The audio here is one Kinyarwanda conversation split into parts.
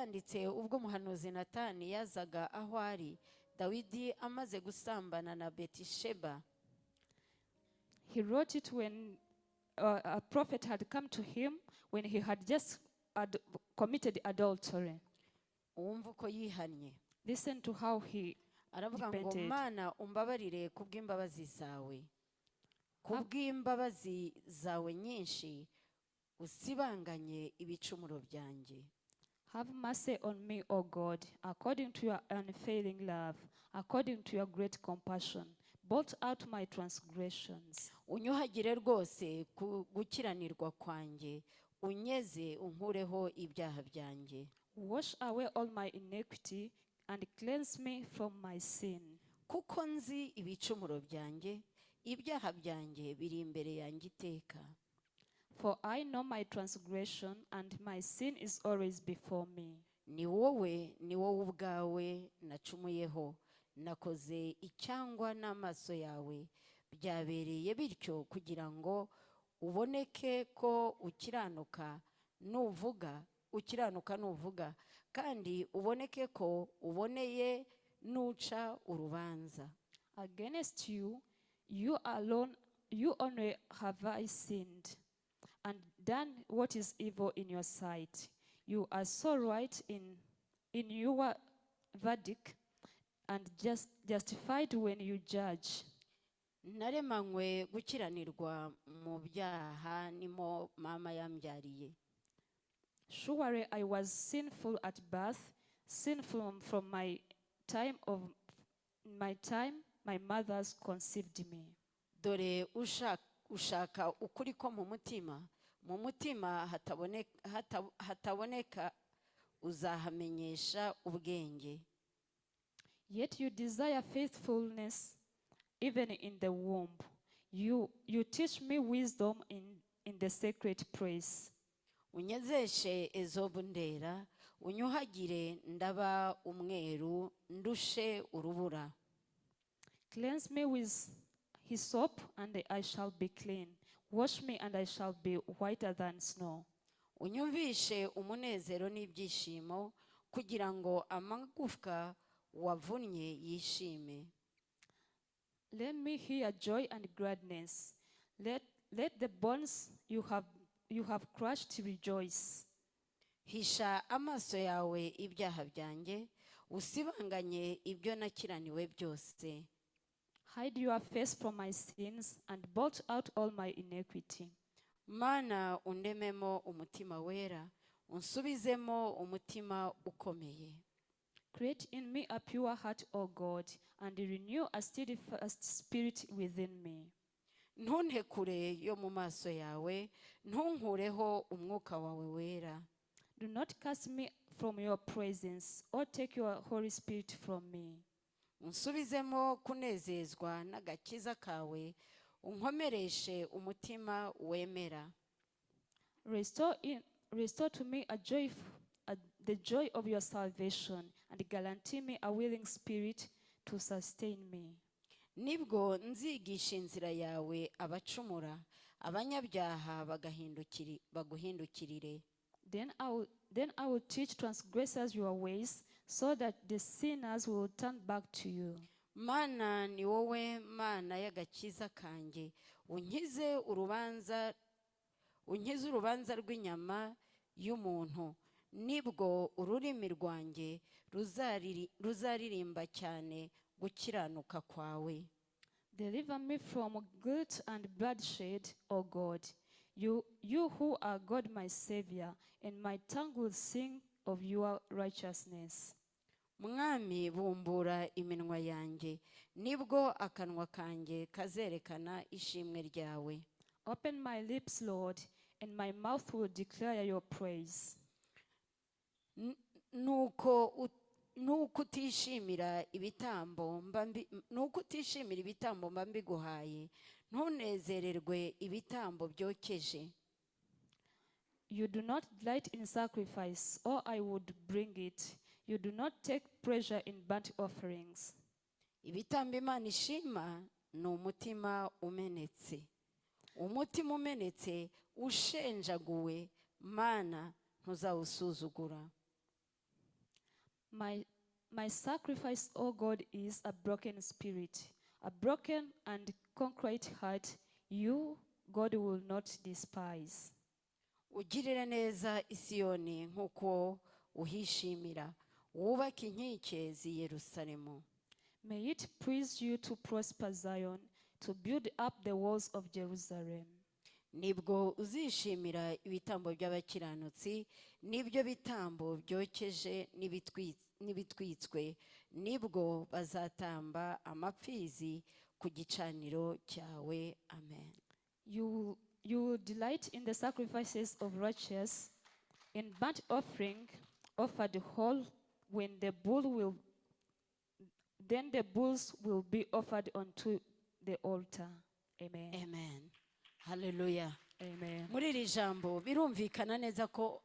yayanditse ubwo umuhanuzi Natani yazaga aho ari Dawidi amaze gusambana na Betisheba. He wrote it when a prophet had come to him when he had just committed adultery. Uwumva uko yihannye. Listen to how he aravuga ngo repented. Mana umbabarire kubw'imbabazi zawe, kubw'imbabazi zawe nyinshi usibanganye ibicumuro byanjye. Have mercy on me, O God, according to your unfailing love, according to your great compassion. Blot out my transgressions. Unyuhagire rwose gukiranirwa kwanjye, unyeze unkureho ibyaha byanjye. Wash away all my iniquity and cleanse me from my sin. Kuko nzi ibicumuro byanjye, ibyaha byanjye biri imbere yanjye iteka. For I know my transgression and my sin is always before me. Ni wowe ubwawe nacumuyeho, nakoze icyangwa n'amaso yawe, byabereye bityo kugira ngo uboneke ko ukiranuka nuvuga, kandi uboneke ko uboneye nuca urubanza. Against you, you only have I sinned, and done what is evil in your sight. You are so right in your verdict, and justified when you judge. Naremanywe gukiranirwa mu byaha nimo mama yambyariye. Surely I was sinful at birth, sinful from my time my mothers conceived me. Dore ushaka ukuri ko mu mutima hataboneka uzahamenyesha ubwenge. Yet you desire faithfulness even in the womb. You teach me wisdom in the sacred place. Unyezeshe ezobu ndera, unyuhagire ndaba umweru, ndushe urubura. Cleanse me with hyssop and I shall be clean. Wash me and I shall be whiter than snow. Unyumvishe umunezero n'ibyishimo, kugira ngo amagufwa wavunnye yishime. Let me hear joy and gladness. Let the bones you have crushed rejoice. Hisha amaso yawe ibyaha byanjye, usibanganye ibyo nakiraniwe byose. Hide your face from my sins and blot out all my iniquity. Mana undememo umutima wera, unsubizemo umutima ukomeye. Create in me a pure heart, O God, and renew a steadfast spirit within me. Ntuntekure yo mu maso yawe, ntunkureho umwuka wawe wera. Do not cast me from your presence, or take your Holy Spirit from me. Unsubizemo kunezezwa n'agakiza kawe, unkomereshe umutima wemera. Restore to me the joy of your salvation, and guarantee me a willing spirit to sustain me. Nibwo nzigisha inzira yawe abacumura, abanyabyaha baguhindukirire. Then I will teach transgressors your ways, so that the sinners will turn back to you. Mana ni wowe Mana y'agakiza kanjye, unkize urubanza rw'inyama y'umuntu. Nibwo ururimi rwanjye ruzaririmba cyane gukiranuka kwawe. Deliver me from guilt and bloodshed, O God, you who are God my Savior, and my tongue will sing of your righteousness. Mwami bumbura iminwa yanjye, nibwo akanwa kanjye kazerekana ishimwe ryawe. Open my lips, Lord, and my mouth will declare your praise. Nuko utishimira ibitambo mba mbiguhaye, ntunezererwe ibitambo byokeje. You do not delight in sacrifice, or I would bring it. You do not take pleasure in burnt offerings. Ibitambo Imana ishima ni umutima umenetse. Umutima umenetse ushenjaguwe, Mana ntuzawusuzugura. My sacrifice, O God, is a broken spirit, a broken and contrite heart. You, God, will not despise. ugirire neza Isiyoni nk'uko uhishimira, wubake inkike z'i Yerusalemu. May it please you to prosper Zion, to build up the walls of Jerusalem. Nibwo uzishimira ibitambo by'abakiranutsi n'ibyo bitambo byokeje n'ibitwitswe, nibwo bazatamba amapfizi ku gicaniro cyawe. Amen. You will delight in the sacrifices of righteous, in burnt offering offered whole, then the bulls will be offered unto the altar. Amen. Amen. Hallelujah. Amen. Muri iri jambo birumvikana neza ko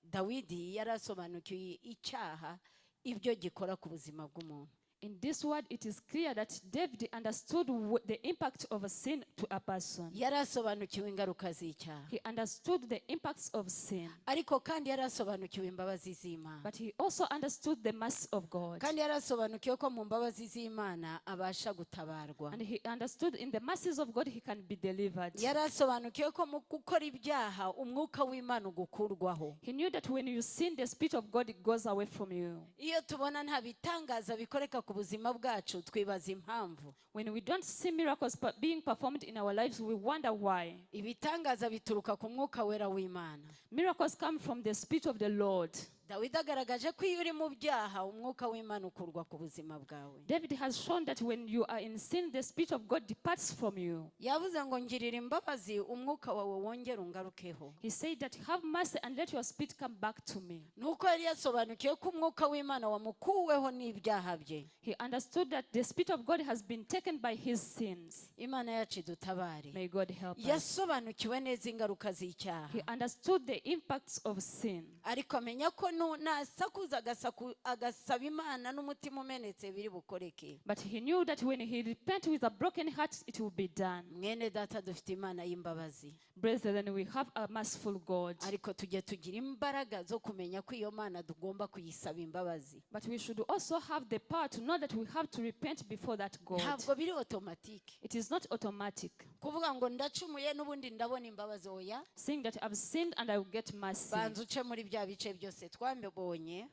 Dawidi yarasobanukiwe icyaha ibyo gikora ku buzima bw'umuntu. In this word, it is clear that David understood the impact of a sin to a person. Yarasobanukiwe ingaruka z'icyaha. He understood the impacts of sin. Ariko kandi yarasobanukiwe imbabazi z'Imana. But he also understood the mercy of God. Kandi yarasobanukiwe ko mu mbabazi z'Imana abasha gutabarwa. And he understood in the mercies of God he can be delivered. Yarasobanukiwe ko mu gukora ibyaha umwuka w'Imana ugukurwaho. He knew that when you sin, the Spirit of God goes away from you. Iyo tubona nta bitangaza bikoreka ku buzima bwacu twibaza impamvu. When we don't see miracles being performed in our lives, we wonder why. Ibitangaza bituruka ku mwuka wera w'Imana. Miracles come from the Spirit of the Lord. Dawidi agaragaje ko iyo uri mu byaha umwuka w'Imana ukurwa ku buzima bwawe. David has shown that when you are in sin, the Spirit of God departs from you. Yavuze ngo ngirira imbabazi umwuka wawe wongere ungarukeho. He said that have mercy and let your spirit come back to me. Nuko yari yasobanukiwe ko umwuka w'Imana wamukuweho n'ibyaha bye. He understood that the Spirit of God has been taken by his sins. Imana yacu idutabare. May God help us. Yasobanukiwe neza ingaruka z'icyaha. He understood the impacts of sin. Ariko amenya ko nasakuza agasaba Imana n'umutima umenetse biri bukoreke. But he knew that when he repent with a broken heart, it will be done. Mwene data dufite Imana y'imbabazi. Brethren, we have a merciful God. Ariko tujye tugira imbaraga zo kumenya ko iyo Mana tugomba kuyisaba imbabazi. But we should also have the power to know that we have to repent before that God. Ntabwo biri automatic. It is not automatic. Kuvuga ngo ndacumuye n'ubundi ndabona imbabazi oya. Saying that I've sinned and I will get mercy. Banza uce muri bya bice byose twambonye.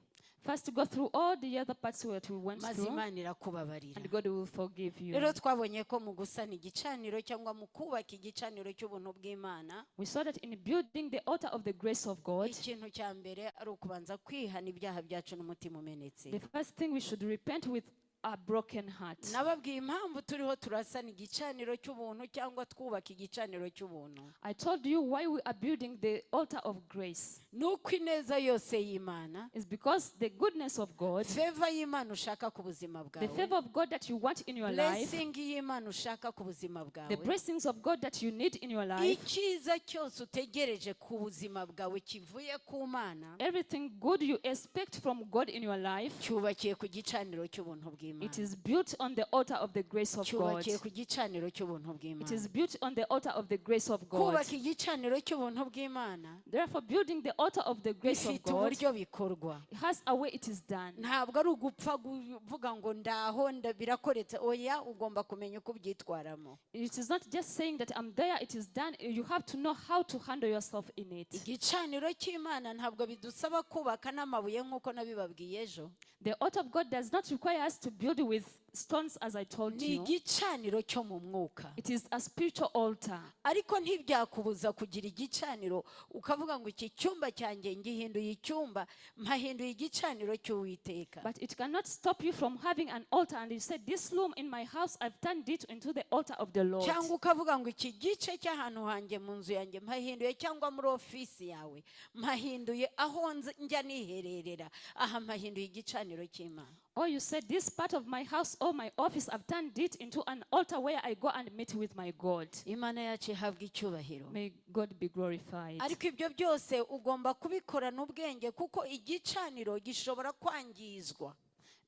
First, go through all the other parts where we went through, Imana irakubabarira. and God will forgive you. Rero twabonye ko mu gusana igicaniro cyangwa mu kubaka igicaniro cy'ubuntu bw'Imana, We saw that in building the altar of the grace of God, ikintu cya mbere ari ukubanza kwihana ibyaha byacu n'umutima umenetse. the first thing we should repent with a broken heart. Nababwiye impamvu turiho turasana igicaniro cy'ubuntu cyangwa twubaka igicaniro cy'ubuntu. I told you why we are building the altar of grace. Nuko ineza yose y'Imana, It's because the goodness of God, favor y'Imana ushaka ku buzima the bwawe, favor of God that you want in your life, blessing y'Imana ushaka ku buzima the bwawe, blessings of God that you need in your life, icyiza cyose utegereje ku buzima bwawe kivuye ku Mana, everything good you expect from God in your life, cyubakiye ku gicaniro cy'ubuntu it bw'Imana. is built on the altar of the grace of God. Cyubakiye ku gicaniro cy'ubuntu It bw'Imana. is built on the altar of the grace of God. Kubaka igicaniro cy'ubuntu bw'Imana Therefore, building the altar of the grace of bifite God, uburyo bikorwa. it has a way it is done. Ntabwo ari ugupfa kuvuga ngo ndaho birakoretse, oya, ugomba kumenya uko ubyitwaramo. It is not just saying that I'm there, it is done. You have to know how to handle yourself in it. Igicaniro cy'Imana ntabwo bidusaba kubaka n'amabuye nk'uko nabibabwiye ejo. The altar of God does not require us to build with stones, as I told Ni you. igicaniro cyo mu mwuka. It is a spiritual altar. Ariko ntibyakubuza kugira igicaniro ukavuga ngo iki cyumba cyanjye ngihinduye icyumba mpahinduye igicaniro cy'Uwiteka. But it cannot stop you from having an altar and you say, this room in my house, I've turned it into the altar of the Lord. Cyangwa ukavuga ngo iki gice cy'ahantu hanjye mu nzu yanjye mpahinduye, cyangwa muri ofisi yawe mpahinduye, aho njya nihererera aha mpahinduye igicaniro cy'Imana. Or you said, this part of my house or my office, I've turned it into an altar where I go and meet with my God. Imana yacu ihabwa icyubahiro. May God be glorified. Ariko ibyo byose ugomba kubikorana ubwenge kuko igicaniro gishobora kwangizwa.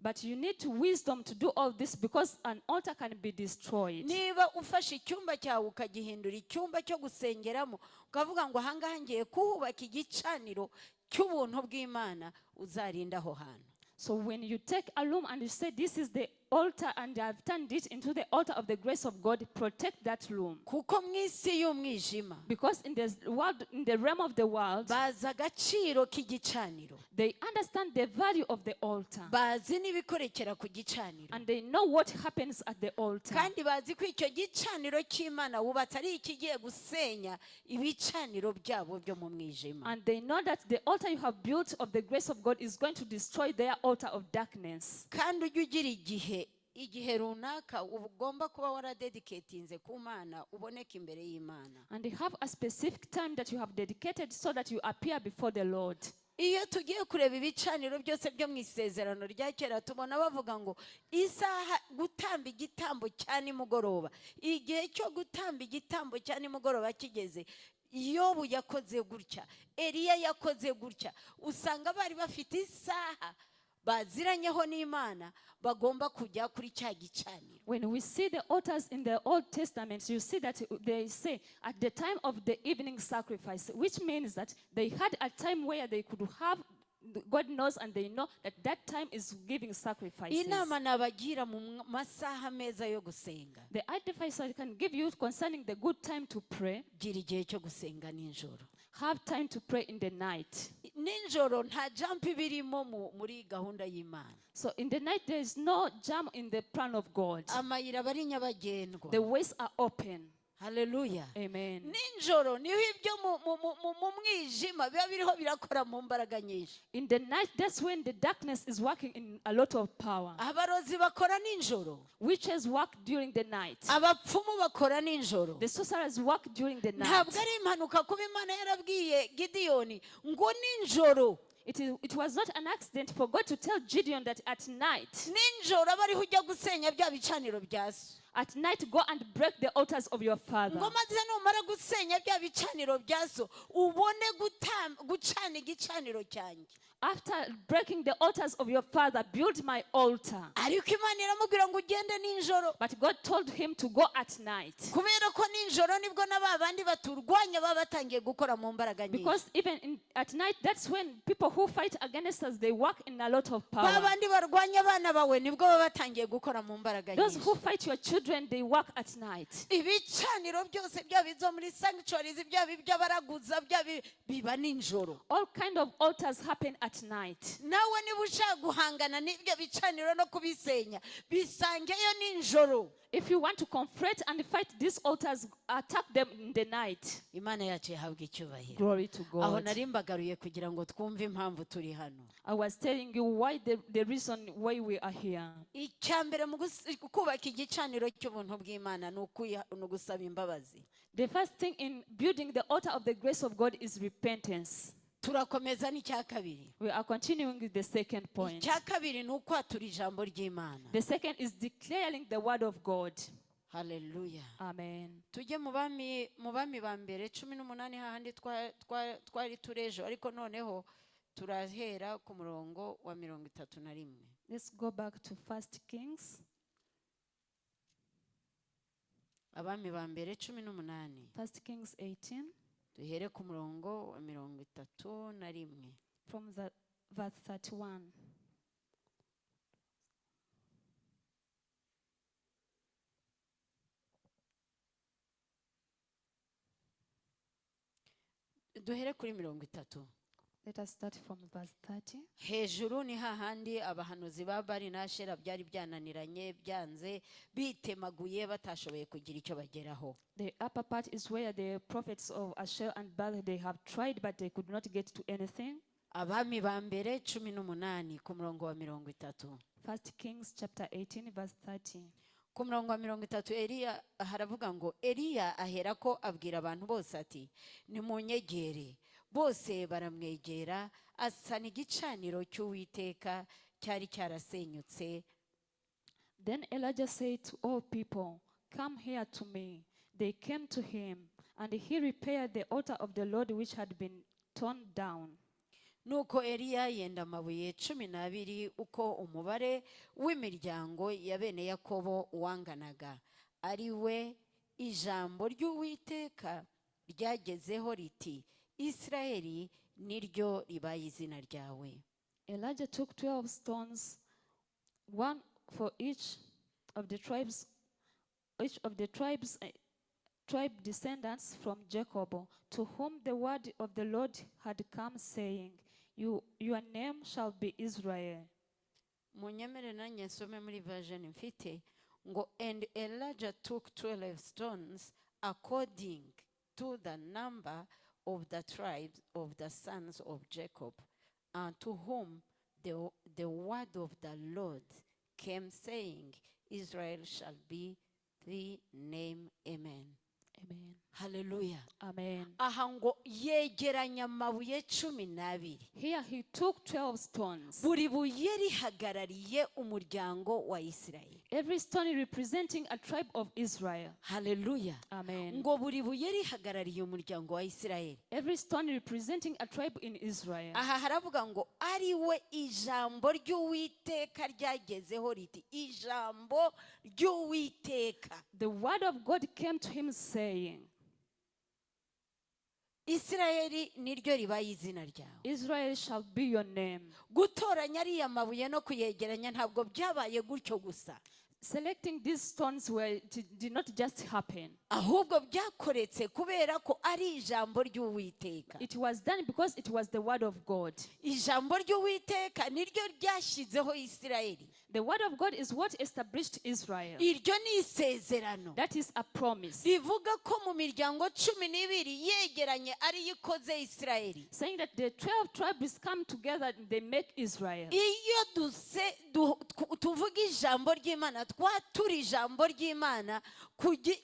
But you need wisdom to do all this because an altar can be destroyed. Niba ufashe icyumba cyawe ukagihindura icyumba cyo gusengeramo ukavuga ngo ahangaha ngiye kuhubaka igicaniro cy'ubuntu bw'Imana, uzarinda aho hantu. So when you take a loom and you say, this is the altar and I've turned it into the altar of the grace of God, protect that loom. kuko mu isi y'umwijima Because in the world, in the realm of the world, bazi agaciro k'igicaniro, they understand the value of the altar. bazi n'ibikorekera ku gicaniro, And they know what happens at the altar. kandi bazi ko icyo gicaniro cy'Imana wubatse ari ikigiye gusenya ibicaniro byabo byo mu mwijima. And they know that the altar you have built of the grace of God is going to destroy their altar of darkness. kandi ujye ugira igihe runaka ugomba kuba waradedicatinze ku Mana uboneka imbere y'Imana. And they have a specific time that you have dedicated so that you appear before the Lord. Iyo tugiye kureba ibicaniro byose byo mu isezerano rya kera tubona bavuga ngo isaha gutamba igitambo cya nimugoroba, igihe cyo gutamba igitambo cya nimugoroba kigeze, Yobu yakoze gutya, Eliya yakoze gutya. Usanga bari bafite isaha baziranyeho n'Imana bagomba kujya kuri cya gicaniro. When we see the altars in the Old Testament, you see that they say at the time of the evening sacrifice, which means that they had a time where they could have, God knows and they know that that time is giving sacrifices. Inama nabagira mu masaha meza yo gusenga. The advice I can give you concerning the good time to pray, Gira igihe cyo gusenga ninjoro. have time to pray in the night. Ninjoro nta jump birimo muri gahunda y'Imana. So in the night there is no jam in the plan of God. Amayira bari nyabagendwa. The ways are open. Hallelujah. Amen. Ninjoro niho ibyo mu mwijima biba biriho birakora mu mbaraga nyinshi. In the night, that's when the darkness is working in a lot of power. Abarozi bakora ninjoro. Witches work during the night. Abapfumu bakora ninjoro. The sorcerers work during the night. Ntabwo ari impanuka kuba Imana yarabwiye Gideyoni ngo ninjoro. It was not an accident for God to tell Gideon that at night, Ninjoro abariho ujya gusenya bya bicaniro bya so. at night go and break the altars of your father. Ngo maze numara gusenya bya bicaniro bya so ubone gucana igicaniro cyanjye. After breaking the altars of your father, build my altar. Ariko Imana iramubwira ngo ugende ninjoro. But God told him to go at night. Kubera ko ninjoro nibwo n'abandi baturwanya baba batangiye gukora mu mbaraga nyinshi. Because even at night, that's when people who fight against us, they work in a lot of power. Babandi barwanya abana bawe nibwo baba batangiye gukora mu mbaraga Those nyinshi. who fight your children, they work at night. Ibicaniro byose byaba izo muri sanctuaries, byaba iby'abaraguza, byaba biba ninjoro. All kind of altars happen at night. Nawe niba ushaka guhangana n'ibyo bicaniro no kubisenya bisangeyo ninjoro. If you want to confront and fight these altars, attack them in the night. Imana yacu ihabwa icyubahiro. Glory to Aho God. nari mbagaruye kugira ngo twumve impamvu turi hano. I was telling you why the reason why we are here. Icyambere mu kubaka igicaniro cy'ubuntu bw'Imana ni ugusaba imbabazi. The first thing in building the altar of the grace of God is repentance. Turakomeza n'icya kabiri. We are continuing with the second point. Icya kabiri ni ukwatura ijambo ry'Imana. The second is declaring the word of God. Hallelujah. Amen. Tujye mu bami ba mbere 18 hahandi twari turejo, ariko noneho turahera ku murongo wa 31. Let's go back to 1 Kings. Abami ba mbere 18. 1 Kings 18. Duhere ku murongo wa 31. From the verse 31. Duhere kuri 30. Let us start from verse 30. Hejuru ni hahandi abahanuzi ba Bali na Ashera byari byananiranye, byanze, bitemaguye batashoboye kugira icyo bageraho. The upper part is where the prophets of Asher and Baal, they have tried but they could not get to anything. Abami ba mbere 18 ku murongo wa 30. 1 Kings chapter 18 verse 30. Ku murongo wa 30 Eliya haravuga ngo Eliya aherako abwira abantu bose ati nimunyegere. Bose baramwegera, asana igicaniro cy'Uwiteka cyari cyarasenyutse. Then Elijah said to all people, "Come here to me." They came to him, and he repaired the altar of the Lord which had been torn down. Nuko Eliya yenda amabuye 12 uko umubare w'imiryango ya bene Yakobo wanganaga, ari we ijambo ry'Uwiteka ryagezeho riti Israeli niryo ribaye izina ryawe. Elijah took 12 stones, one for each of the tribes, tribe descendants from Jacob, to whom the word of the Lord had come, saying, Your name shall be Israel. munyemere nanjye nsome muri version mfite ngo, and Elijah took 12 stones according to the number of the tribes of the sons of Jacob, and to whom the word of the Lord came, saying, Israel shall be the name. Amen. Amen. Hallelujah. Amen. Aha ngo yegeranya amabuye 12. Here he took 12 stones. Buri buye rihagarariye umuryango wa Isirayeli. Every stone representing a tribe of Israel. Hallelujah. Amen. Ngo buri buye rihagarariye umuryango wa Isirayeli. Every stone representing a tribe in Israel. Aha haravuga ngo ari we ijambo ry'Uwiteka ryagezeho riti, ijambo ry'Uwiteka. The word of God came to him saying, Isirayeli niryo ribaye izina ryawe. Israel shall be your name. Gutoranya ariya mabuye no kuyegeranya ntabwo byabaye gutyo gusa. Selecting these stones did not just happen. Ahubwo byakoretse kubera ko ari ijambo ry'Uwiteka. It was done because it was the word of God. Ijambo ry'Uwiteka niryo ryashyizeho Isirayeli. The word of God is what established Israel. Iryo ni isezerano. That is a promise. Rivuga ko mu miryango 12 yegeranye ari ikoze Isirayeli. Saying that the 12 tribes come together and they make Israel. Iyo tuvuga ijambo ry'Imana, twatura ijambo ry'Imana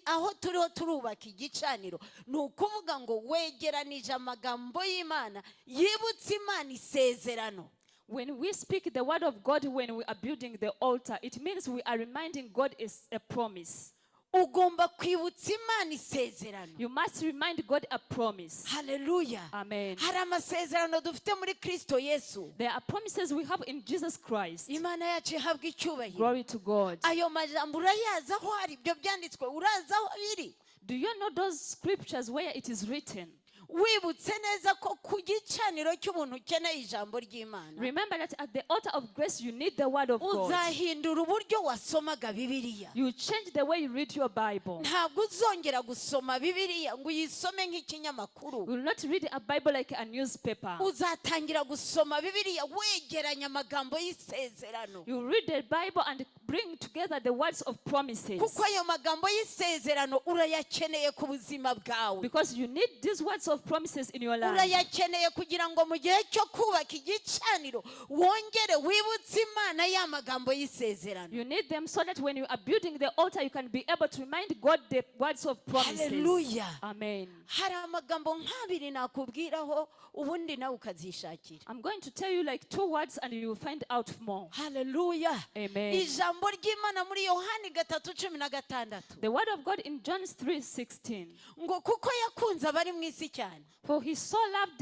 aho turiho turubaka igicaniro, ni ukuvuga ngo wegeranije amagambo y'Imana yibutse Imana isezerano. When we speak the word of God when we are building the altar, it means we are reminding God is a promise. Ugomba kwibutsa Imana isezerano. You must remind God a promise. Hallelujah. Amen. Hari amasezerano dufite muri Kristo Yesu. There are promises we have in Jesus Christ. Imana yacu ihabwa icyubahiro. Glory to God. Ayo majambo urayaza aho hari ibyo byanditswe, uraza aho biri. Do you know those scriptures where it is written? Wibutse neza ko ku gicaniro cy'ubuntu ukeneye ijambo ry'Imana. Remember that at the altar of grace you need the word of God. Uzahindura uburyo wasomaga Bibiliya. You change the way you read your Bible. Ntabwo uzongera gusoma Bibiliya ngo uyisome nk'ikinyamakuru. You will not read a Bible like a newspaper. Uzatangira gusoma Bibiliya wegeranya amagambo y'isezerano. You read the Bible and bring together the words of promises. Kuko ayo magambo y'isezerano urayakeneye ku buzima bwawe. Because you need these words of promises in your life. Urayakeneye kugira ngo mu gihe cyo kubaka igicaniro wongere wibutse Imana ya magambo y'isezerano. You need them so that when you are building the altar you can be able to remind God the words of promises. Hallelujah. Amen. Hari amagambo nk'abiri nakubwiraho ubundi nawe ukazishakira. I'm going to tell you like 2 words and you will find out more. Hallelujah. Amen. Ijambo ry'Imana muri Yohani 3:16. The word of God in John 3:16. Ngo kuko yakunze abari mu isi cyane. For he so loved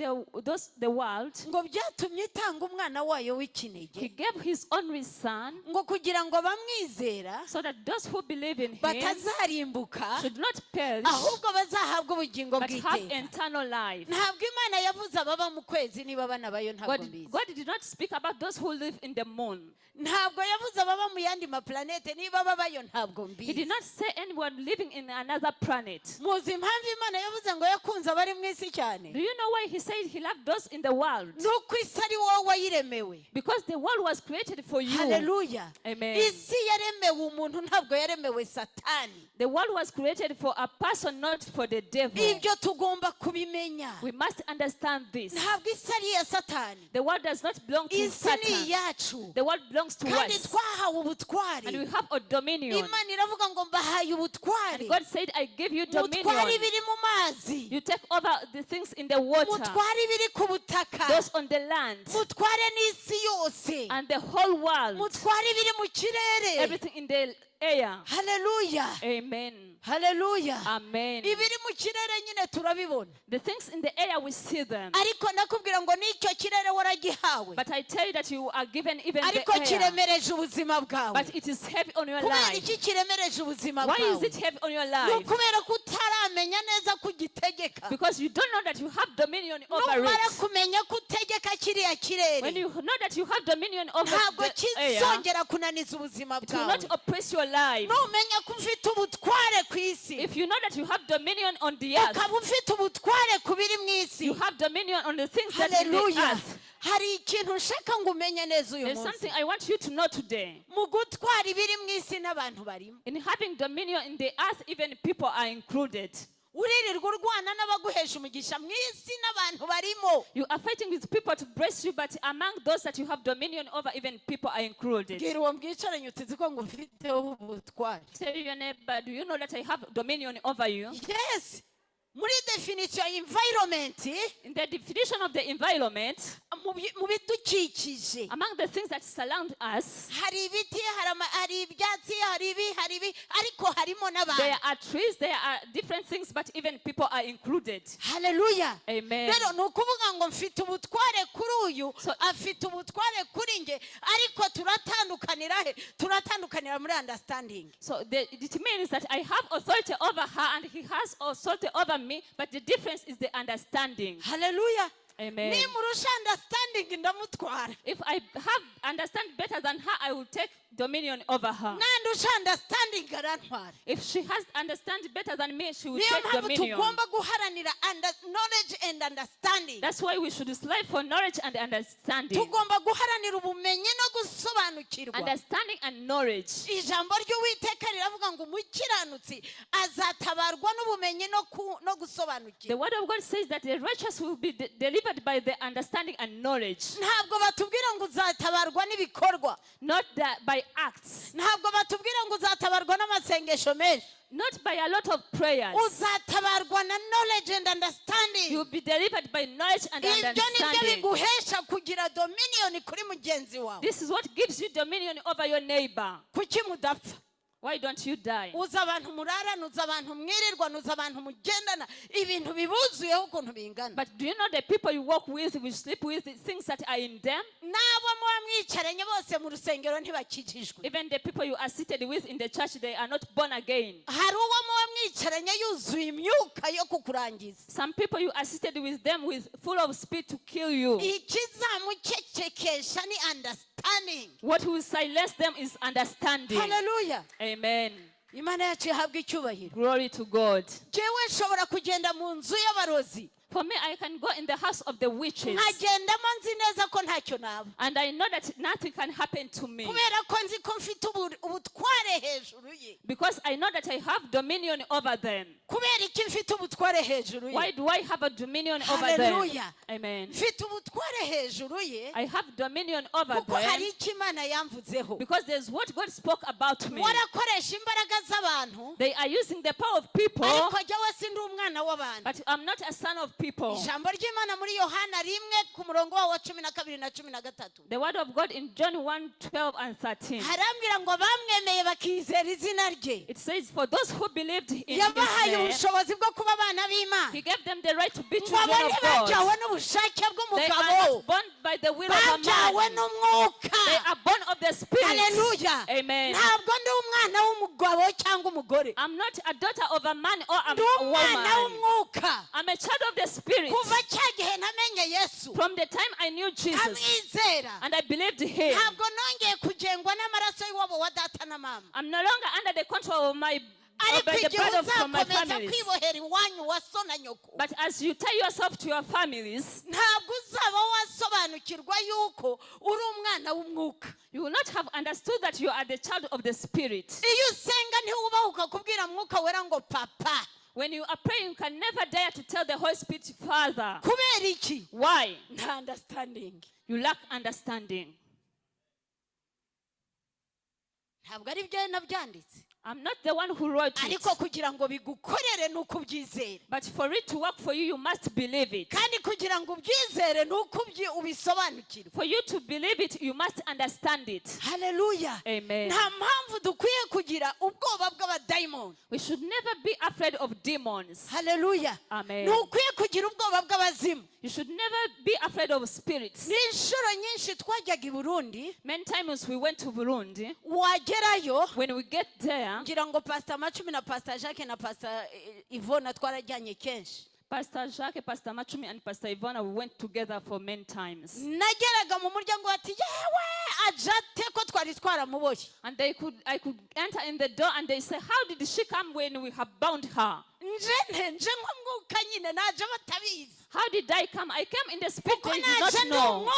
the world. Ngo byatumye itanga umwana wayo He w'ikinege. gave his only son. Ngo kugira ngo abamwizera So that those who believe in him batazarimbuka should not perish ahubwo bazahabwa ubugingo but have bw'iteka. eternal life. Ntabwo Imana yavuze ababa mu kwezi niba bana bayo ntabwo mbizi. God did not speak about those who live in the moon. Ntabwo yavuze ababa mu yandi maplanete niba babayo ntabwo He did mbizi. not say anyone living in another planet. Muzi impamvu Imana yavuze ngo yakunze abari mu isi cyane? Do you know why he said he loved those in the world? Nuko isi ari wowe wayiremewe. Because the world was created for you. Hallelujah. Amen. Isi yaremewe umuntu, ntabwo yaremewe Satani. The world was created for a person, not for the devil. Ibyo tugomba kubimenya. We must understand this. Ntabwo isi ari iya Satani. The world does not belong to Isi ni Satan. iyacu. The world belongs to Kandi us. twahawe ubutware. And we have a dominion. Imana iravuga ngo mbahaye ubutware. And God said, I give you Mutware dominion. ibiri mu mazi. You take over the things in the water, Mutware ibiri ku butaka. those on the land, Mutware n'isi yose. and the whole world, Mutware ibiri mu kirere. everything in the air. Hallelujah. Amen. Hallelujah. Amen. Ibiri mu kirere nyine turabibona. The things in the air, we see them. Ariko nakubwira ngo n'icyo kirere waragihawe. But I tell you that you are given even Ariko the air. kiremereje ubuzima bwawe. But it is heavy on your Kubera life. iki kiremereje ubuzima Why is bwawe? it heavy on your Ni life? ukubera ko nturamenya neza ko ugitegeka because you don't know that you have dominion over numara it. kumenya ko utegeka kiriya When kirere you know that you have dominion over ntabwo the air, kizongera kunaniza ubuzima it will bwawe not oppress your life. numenya ko ufite ubutware ku isi If you know that you have dominion on the earth, ukaba ufite ubutware ku biri mu isi you have dominion on the things that in the haleluya earth. hari ikintu nshaka ngo umenye neza uyu There's munsi something I want you to know today. mu gutwara ibiri mu isi n'abantu barimo In having dominion in the earth, even people are included. uririrwa urwana n'abaguhesha umugisha mu isi n'abantu barimo You are fighting with people to bless you, but among those that you have dominion over, even people are included. bwira uwo mwicaranye utizi ko ngo ufiteho ubutware Tell your neighbor, do you know that I have dominion over you? yes muri definition ya environment In the definition of the environment, mu bidukikije among the things that surround us, hari ibiti hari ibyatsi hari ibi ariko harimo there n'abantu are trees, there are different things, but even people are included. haleluya Amen. rero ni ukuvuga ngo mfite ubutware kuri uyu So- afite ubutware kuri nge ariko turatandukanira muri understanding So it means that I have authority over her and he has authority over me, but the difference is the understanding. haleluya Amen. nimurusha understanding ndamutwara If I have understand better than her, I will take dominion over her. nandusha understanding arantwara If she has understand better than me, she will niyo take mpamvu dominion. tugomba guharanira knowledge and understanding That's why we should strive for knowledge and understanding. tugomba guharanira ubumenyi no gusobanukirwa Understanding and knowledge. ijambo ry'uwiteka riravuga ngo umukiranutsi azatabarwa n'ubumenyi no gusobanukirwa The word of God says that the righteous will be delivered by the understanding and knowledge, ntabwo batubwira ngo uzatabarwa n'ibikorwa not that by acts, ntabwo batubwira ngo uzatabarwa n'amasengesho menshi not by a lot of prayers. uzatabarwa na knowledge and understanding You will be delivered by knowledge and ibyo nibyo understanding. biguhesha kugira dominion kuri mugenzi wawe This is what gives you dominion over your neighbor. kuki mudapfa Why don't you die? uza abantu murarana uza abantu mwirirwana uza abantu mugendana ibintu bibuzuyeho ukuntu bingana But do you know the people you walk with, you sleep with, the things that are in them? n'abo muba mwicaranye bose mu rusengero ntibakijijwe Even the people you are seated with in the church, they are not born again. hari uwo muba mwicaranye yuzuye imyuka yo kukurangiza Some people you are seated with them with full of spirit to kill you. ikizamucecekesha ni understanding What will silence them is understanding. haleluya Amen. imana yacu ihabwa icyubahiro Glory to God. jewe nshobora kugenda mu nzu y'abarozi For me, I can go in the house of the witches, nkagendamo nzi neza ko ntacyo naba and I know that nothing can happen to me kubera ko nzi ko mfite ubutware hejuru ye because I know that I have dominion over them. kubera iki mfite ubutware hejuru Why ye do I have a dominion over them? Hallelujah. Amen. mfite ubutware hejuru ye I have dominion over kuko hari them icyo imana yamvuzeho because there's what God spoke about me. warakoresha imbaraga z'abantu They are using the power of people, ariko jyewe sindi umwana w'abantu but I'm not a son of people. ijambo ry'imana muri yohana 1:12 na 13 The word of God in John 1:12 and 13. harambwira ngo bamwemeye bakizera izina rye It says, for those who believed in His yabahaye name, ubushobozi bwo kuba abana b'imana He gave them the right to be ngo children abo of ntibajyawe God. n'ubushake They are bw'umugabo not born by the will of a babyawe man. n'umwuka They are born of the Spirit. haleluya Amen. ntabwo ndi umwana w'umugabo cyangwa umugore I'm not a daughter of a man or ndi a umwana woman. w'umwuka I'm a child of the Spirit. kuva cya gihe namenye yesu From the time I knew Jesus amwizera and I believed Him, ntabwo nongeye kugengwa n'amaraso y'iwabo wa data na mama I'm no longer under the control of ariko the igihe blood from my uzakomeza families. kwibohera iwanyu wa so na nyoko But as you tie yourself to your families, ntabwo uzaba wasobanukirwa yuko uri umwana w'umwuka you will not have understood that you are the child of the Spirit. iyo usenga ntiwubahuka kubwira mwuka wera ngo papa When you are praying, you can never dare to tell the Holy Spirit, Father. kubera iki Why? nta understanding You lack understanding. ntabwo ari byo nabyanditse I'm not the one who wrote it. ariko kugira ngo bigukorere ni uko ubyizera But for it to work for you, you must believe it. kandi kugira ngo ubyizere ni uko ubisobanukirwa For you to believe it, you must understand it. haleluya Amen. nta mpamvu dukwiye kugira ubwoba bw'abadayimoni We should never be afraid of demons. haleluya Amen. ntukwiye kugira ubwoba bw'abazimu You should never be afraid of spirits. n'inshuro nyinshi twajyaga i burundi Many times we went to Burundi. wagerayo When we get there, here. ngira ngo pastor Macumi na pastor Jacques na pastor Ivona twarajyanye kenshi. Pastor Jacques, Pastor Machumi, and Pastor Ivana, we went together for many times. Nageraga mu muryango ati yewe ajate ko twari twaramuboshye. And I could enter in the door and they say, how did she come when we have bound her? nje nk'umwuka nyine naje batabizi. How did I come? I came in the spirit, they did not know.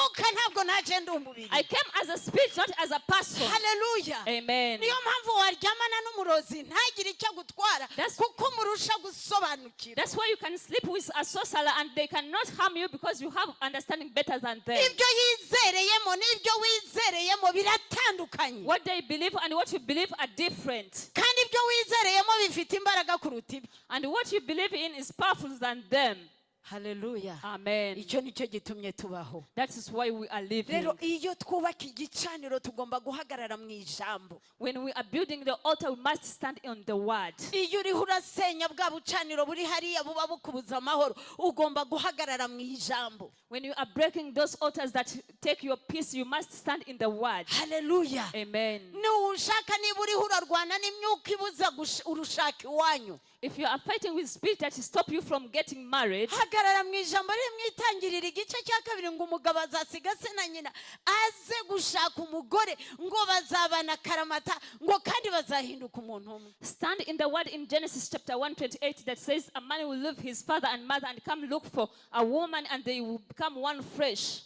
I came as a spirit, not as a person. Hallelujah. Amen. Niyo mpamvu waryamana n'umurozi ntagire icyo gutwara kuko murusha gusobanukira. That's why you can sleep with a sorcerer and they cannot harm you because you have understanding better than them. Ibyo yizereyemo n'ibyo wizereyemo biratandukanye. What they believe and what you believe are different. Kandi ibyo wizereyemo bifite imbaraga kuruta ibyo. And what you believe in is powerful than them. Hallelujah. Amen. Icyo nicyo gitumye tubaho. That is why we are living. Rero iyo twubaka igicaniro tugomba guhagarara mu ijambo. When we are building the altar, we must stand on the word. Iyo uri urasenya bwa bucaniro buri hariya buba bukubuza amahoro ugomba guhagarara mu ijambo. When you are breaking those altars that take your peace, you must stand in the word. Hallelujah. Amen. Nushaka niba uri urarwana n'imyuka ibuza urushaka iwanyu. If you are fighting with spirit that stop you from getting married, hagarara mu ijambo riri mwitangirira igice cya kabiri ngo umugabo azasiga se na nyina aze gushaka umugore ngo bazabana karamata ngo kandi bazahinduka umuntu umwe. Stand in the word in Genesis chapter 1:28 that says a man will leave his father and mother and come look for a woman and they will become one flesh.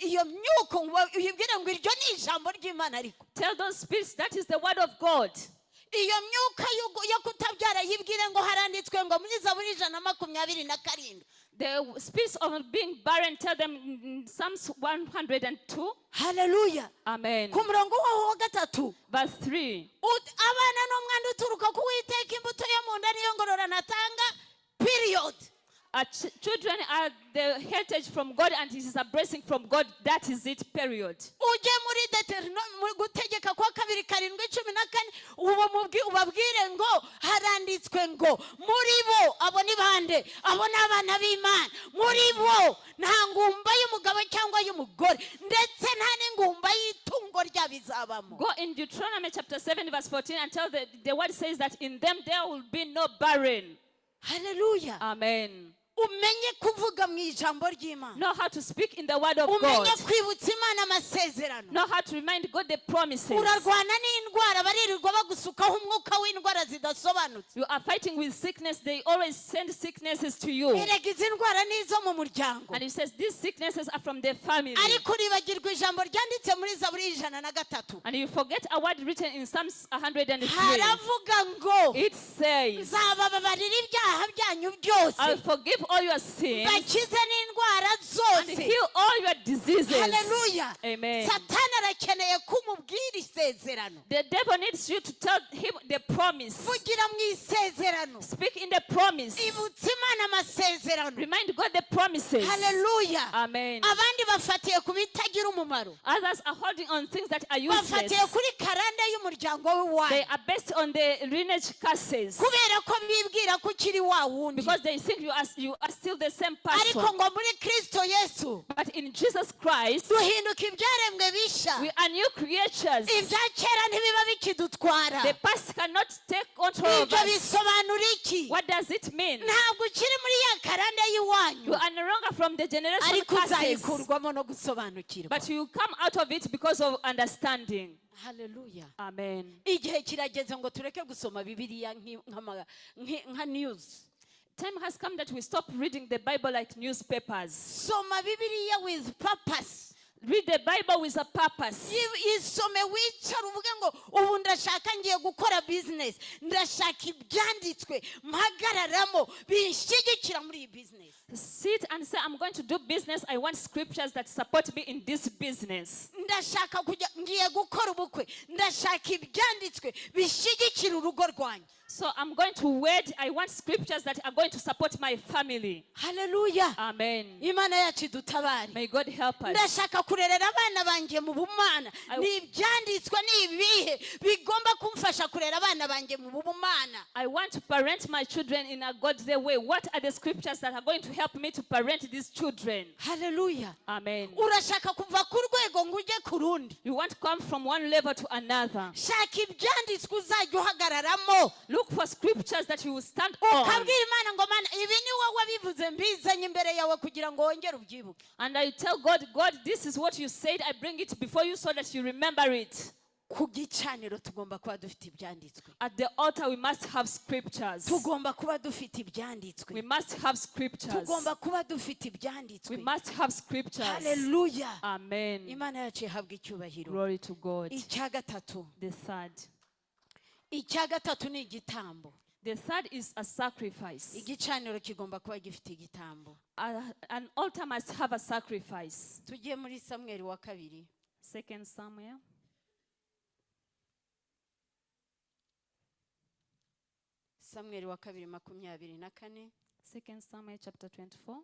Iyo myuko uyibwire ngo iryo ni ijambo ry'Imana ariko. Tell those spirits that is the word of God. Iyo myuka yo kutabyara yibwire ngo haranditswe ngo muri Zaburi 127. The spirits of being barren, tell them in Psalms 102. Hallelujah. Amen. Ku murongo wa 3. Verse 3. Abana n'umwana uturuka ku Uwiteka imbuto yo mu nda niyo ngororano atanga. Period. Children are the heritage from God and it is a blessing from God. That is it, period. Uje muri Deuteronomy gutegeka kwa 2:14 ubabwire ngo haranditswe ngo muri bo abo ni bande abo n'abana b'Imana muri bo nta ngumba y'umugabo cyangwa y'umugore ndetse nta n'ingumba y'itungo ryabizabamo. Go in Deuteronomy chapter 7 verse 14 and tell the word says that in them there will be no barren. Hallelujah. Amen. Umenye kuvuga mu ijambo ry'Imana. Know how to speak in the word of God. Umenye kwibutsa Imana amasezerano. Know how to remind God the promises. Urarwana n'indwara baririrwa bagusukaho umwuka w'indwara zidasobanutse. You are fighting with sickness. They always send sicknesses to you. Erega izi ndwara nizo mu muryango. And it says these sicknesses are from the family. Ariko uribagirwa ijambo ryanditse muri Zaburi 103. And you forget a word written in Psalms 103. Haravuga ngo it says, zabababarira ibyaha byanyu byose. I'll forgive all your sins bakize n'indwara zose and heal all your diseases. Hallelujah. Amen. Satani arakeneye kumubwira isezerano. The devil needs you to tell him the promise. Vugira mu isezerano. Speak in the promise. Ibutsa Imana amasezerano. Remind God the promises. Hallelujah. Amen. Abandi bafatiye ku bitagira umumaro. Others are holding on things that are useless. Bafatiye kuri karande y'umuryango w'iwanyu. They are based on the lineage curses. Kubera ko bibwira ko ukiri wa wundi. Because they think you are still the same person. Ariko ngo muri Kristo Yesu. But in Jesus Christ, duhinduka ibyaremwe bisha. we are new creatures. Ibya kera ntibiba bikidutwara. The past cannot take control of Ibyo us. bisobanura iki? What does it mean? Ntabwo ukiri muri ya karande y'iwanyu. You are no longer from the generation Ariko curses. uzayikurwamo no gusobanukirwa. But you come out of it because of understanding. Hallelujah. Amen. Igihe kirageze ngo tureke gusoma Bibiliya nka news. Time has come that we stop reading the Bible like newspapers. Soma Bibiliya with purpose. Read the Bible with a purpose. Isome wicara uvuge ngo ubu ndashaka ngiye gukora business. Ndashaka ibyanditswe mpagararamo binshyigikira muri iyi business. Sit and say, I'm going to do business. I want scriptures that support me in this business. Ndashaka kujya ngiye gukora ubukwe. Ndashaka ibyanditswe bishyigikira urugo rwanyu. So I'm going to wed. I want scriptures that are going to support my family. Hallelujah. Amen. Imana yacu dutabare. May God help us. Ndashaka kurerera abana banjye mu bumana. Ni ibyanditswe ni ibihe bigomba kumfasha kurera abana banjye mu bumana. I want to parent my children in a godly way. What are the scriptures that are going to help me to parent these children? Hallelujah. Amen. Urashaka kuva ku rwego ngo ujye ku rundi. You want to come from one level to another. Shaka ibyanditswe uzajya uhagararamo. Look for scriptures that you will stand on. Ukabwira Imana ngo Mana ibi ni wowe bivuze mbizanye imbere yawe kugira ngo wongere ubyibuke. And I tell God, God, this is what you said. I bring it before you so that you remember it. Ku gicaniro tugomba kuba dufite ibyanditswe. At the altar, we must have scriptures. Tugomba kuba dufite ibyanditswe. We must have scriptures. Tugomba kuba dufite ibyanditswe. We must have scriptures. Hallelujah. Amen. Imana yacu ihabwa icyubahiro. Glory to God. Icya gatatu. The third. Icya gatatu ni igitambo. The third is a sacrifice. Igicaniro kigomba kuba gifite igitambo. An altar must have a sacrifice. Tugiye muri Samuel wa kabiri. 2 Samuel. Samuel wa kabiri 24. 2 Samuel chapter 24.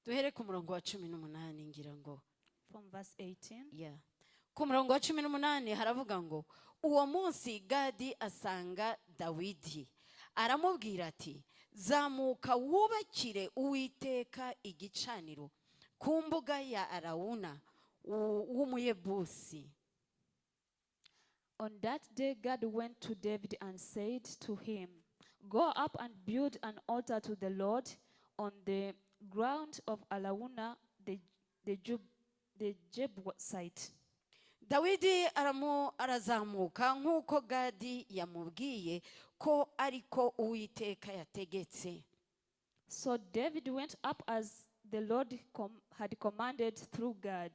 Duhere ku murongo wa 18 ngira ngo. From verse 18. Yeah. Ku murongo wa 18 haravuga ngo uwo munsi Gadi asanga Dawidi aramubwira ati zamuka wubakire Uwiteka igicaniro ku mbuga ya Arawuna w'Umuyebusi. On that day God went to David and said to him, go up and build an altar to the Lord on the ground of Arauna the Jebusite. Dawidi arazamuka nk'uko Gadi yamubwiye ko ariko Uwiteka yategetse. So David went up as the Lord had commanded through God.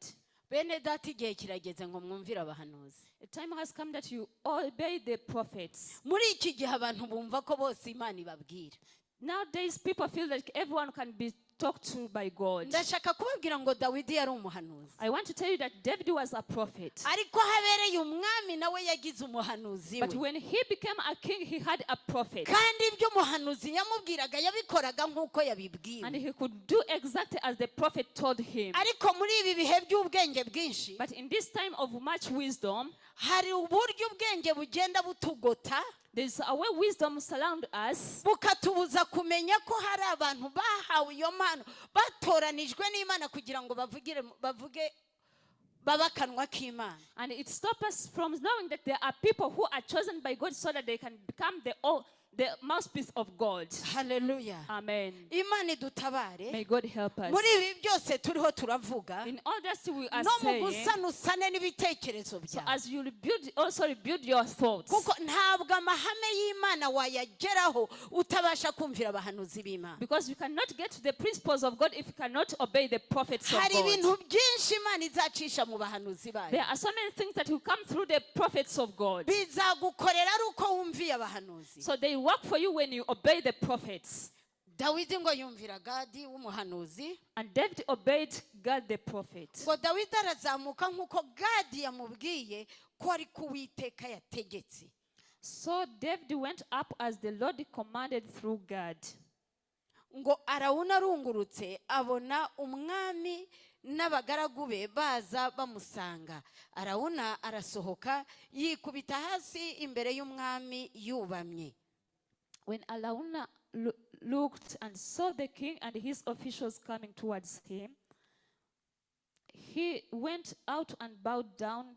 Bene data igihe kirageze ngo mwumvire abahanuzi. The time has come that you obey the prophets. Muri iki gihe abantu bumva ko bose Imana ibabwira. Nowadays people feel like everyone can be talked to by God. Ndashaka kubabwira ngo Dawidi yari umuhanuzi. I want to tell you that David was a prophet. Ariko habereye umwami nawe yagize umuhanuzi we. But when he became a king, he had a prophet. Kandi ibyo umuhanuzi yamubwiraga yabikoraga nk'uko yabibwiwe. And he could do exactly as the prophet told him. Ariko muri ibi bihe by'ubwenge bwinshi, But in this time of much wisdom, hari uburyo ubwenge bugenda butugota. there's a way wisdom surround us. Bukatubuza kumenya ko hari abantu bahawe iyo mpano batoranijwe n'Imana kugira ngo bavuge babakanwa k'Imana. And it stops us from knowing that there are people who are chosen by God so that they can become the mouthpiece of God. Hallelujah. Amen. Imana idutabare. May God help us. Muri ibi byose turiho turavuga. In all that we are No mu saying, gusana usane n'ibitekerezo so byawe. as you also rebuild your thoughts. Kuko ntabwo amahame y'Imana wayageraho utabasha kumvira abahanuzi b'Imana. Because you cannot get to the principles of God if you cannot obey the prophets of Hari God. ibintu byinshi Imana izacisha mu bahanuzi bayo. There are so many things that will come through the prophets of God. Bizagukorera ari uko wumviye abahanuzi. So they work for you when you obey the prophets. Dawidi ngo yumvira Gadi w'umuhanuzi. And David obeyed God the prophet. Ngo Dawidi arazamuka nk'uko Gadi yamubwiye ko ari ku Uwiteka yategetse. So David went up as the Lord commanded through God. Ngo Arawuna arungurutse abona umwami n'abagaragu be baza bamusanga. Arawuna arasohoka yikubita hasi imbere y'umwami yubamye. When Arauna looked and saw the king and his officials coming towards him, he went out and bowed down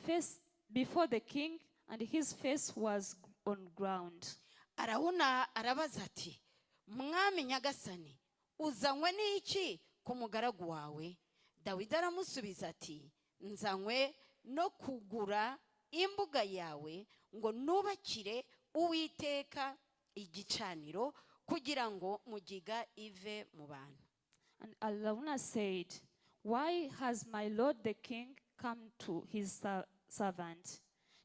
face before the king, and his face was on ground. Arawuna arabaza ati, mwami nyagasani, uzanywe n'iki ku mugaragu wawe? Dawidi aramusubiza ati, nzanywe no kugura imbuga yawe ngo nubakire Uwiteka igicaniro kugira ngo mugiga ive mu bantu. And Arauna said, why has my lord the king come to his servant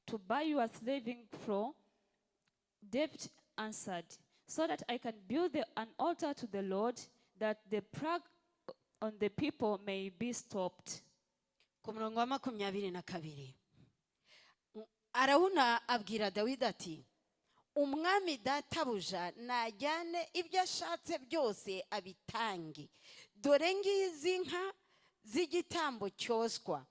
to buy your threshing floor? David answered, so that I can build an altar to the Lord, that the plague on the people may be stopped. Ku murongo wa 22 Arawuna abwira Dawidi ati, umwami databuja najyane ibyo ashatse byose abitange. Dore ngizi nka z'igitambo cyoswa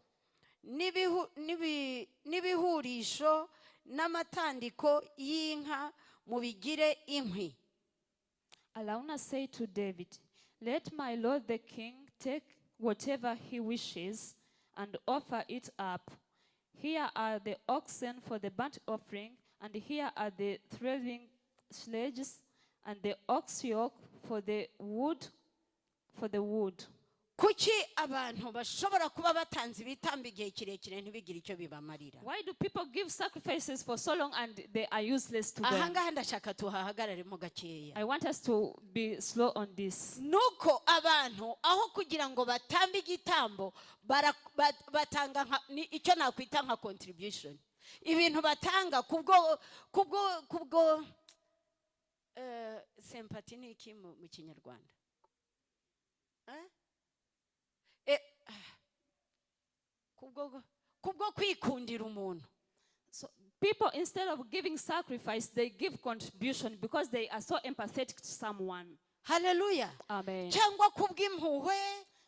n'ibihurisho n'amatandiko y'inka mubigire inkwi. Araunah said to David, "Let my lord the king take whatever he wishes and offer it up. Here are the oxen for the burnt offering, and here are the threshing sledges, and the ox yoke for the wood." Kuki abantu bashobora kuba batanze ibitambo igihe kirekire ntibigire icyo bibamarira? Why do people give sacrifices for so long and they are useless to them? Ahangaha ndashaka tuhahagararemo gakeya. I want us to be slow on this. Nuko abantu aho kugira ngo batambe igitambo batanga icyo nakwita nka contribution. Ibintu batanga kubwo sympathy ni iki mu Kinyarwanda? Kubwo kwikundira umuntu. So people, instead of giving sacrifice, they give contribution because they are so empathetic to someone. Hallelujah. Amen. Cyangwa kubw'impuhwe.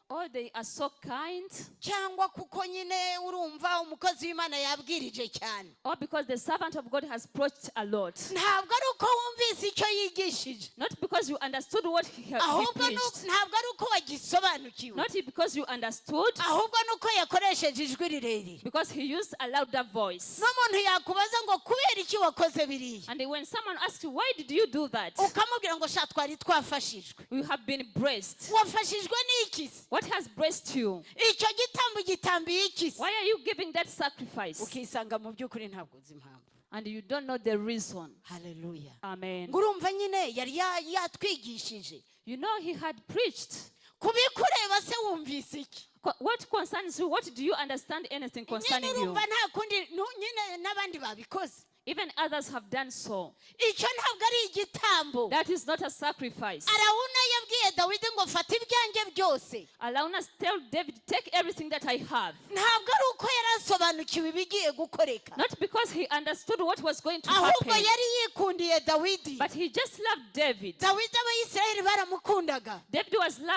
Or they are so kind. Cyangwa kuko nyine urumva umukozi w'Imana yabwirije cyane. Or because the servant of God has preached a lot. Ntabwo ari uko wumvise icyo yigishije. Not because you understood what he preached. Ntabwo ari uko wagisobanukiwe. Not because you understood. Ahubwo nuko yakoresheje ijwi rirerire. Because he used a louder voice. N'umuntu yakubaza ngo kubera iki wakoze biriya. And when someone asks you, "Why did you do that?" Ukamubwira ngo sha twari twafashijwe. We have been blessed. Wafashijwe n'iki? What has blessed you? Icyo gitambo gitambiye iki? Why are you giving that sacrifice? Ukisanga mu by'ukuri ntabwo uzi impamvu. And you don't know the reason. Hallelujah. Amen. Ngurumva nyine yari yatwigishije. You know he had preached. Kubikureba se wumvise iki? What concerns you? What do you understand anything concerning you? Ngurumva nta kundi nyine n'abandi babikoze. Even others have done so. Icyo ntabwo ari igitambo. That is not a sacrifice. Arauna yabwiye Dawidi ngo fata ibyanjye byose. Araunah tell David, "Take everything that I have." Ntabwo ari uko yarasobanukiwe ibigiye gukoreka. Not because he understood what was going to Ahubwo happen. yari yikundiye Dawidi. But he just loved David. Dawidi abayisiraheli baramukundaga. David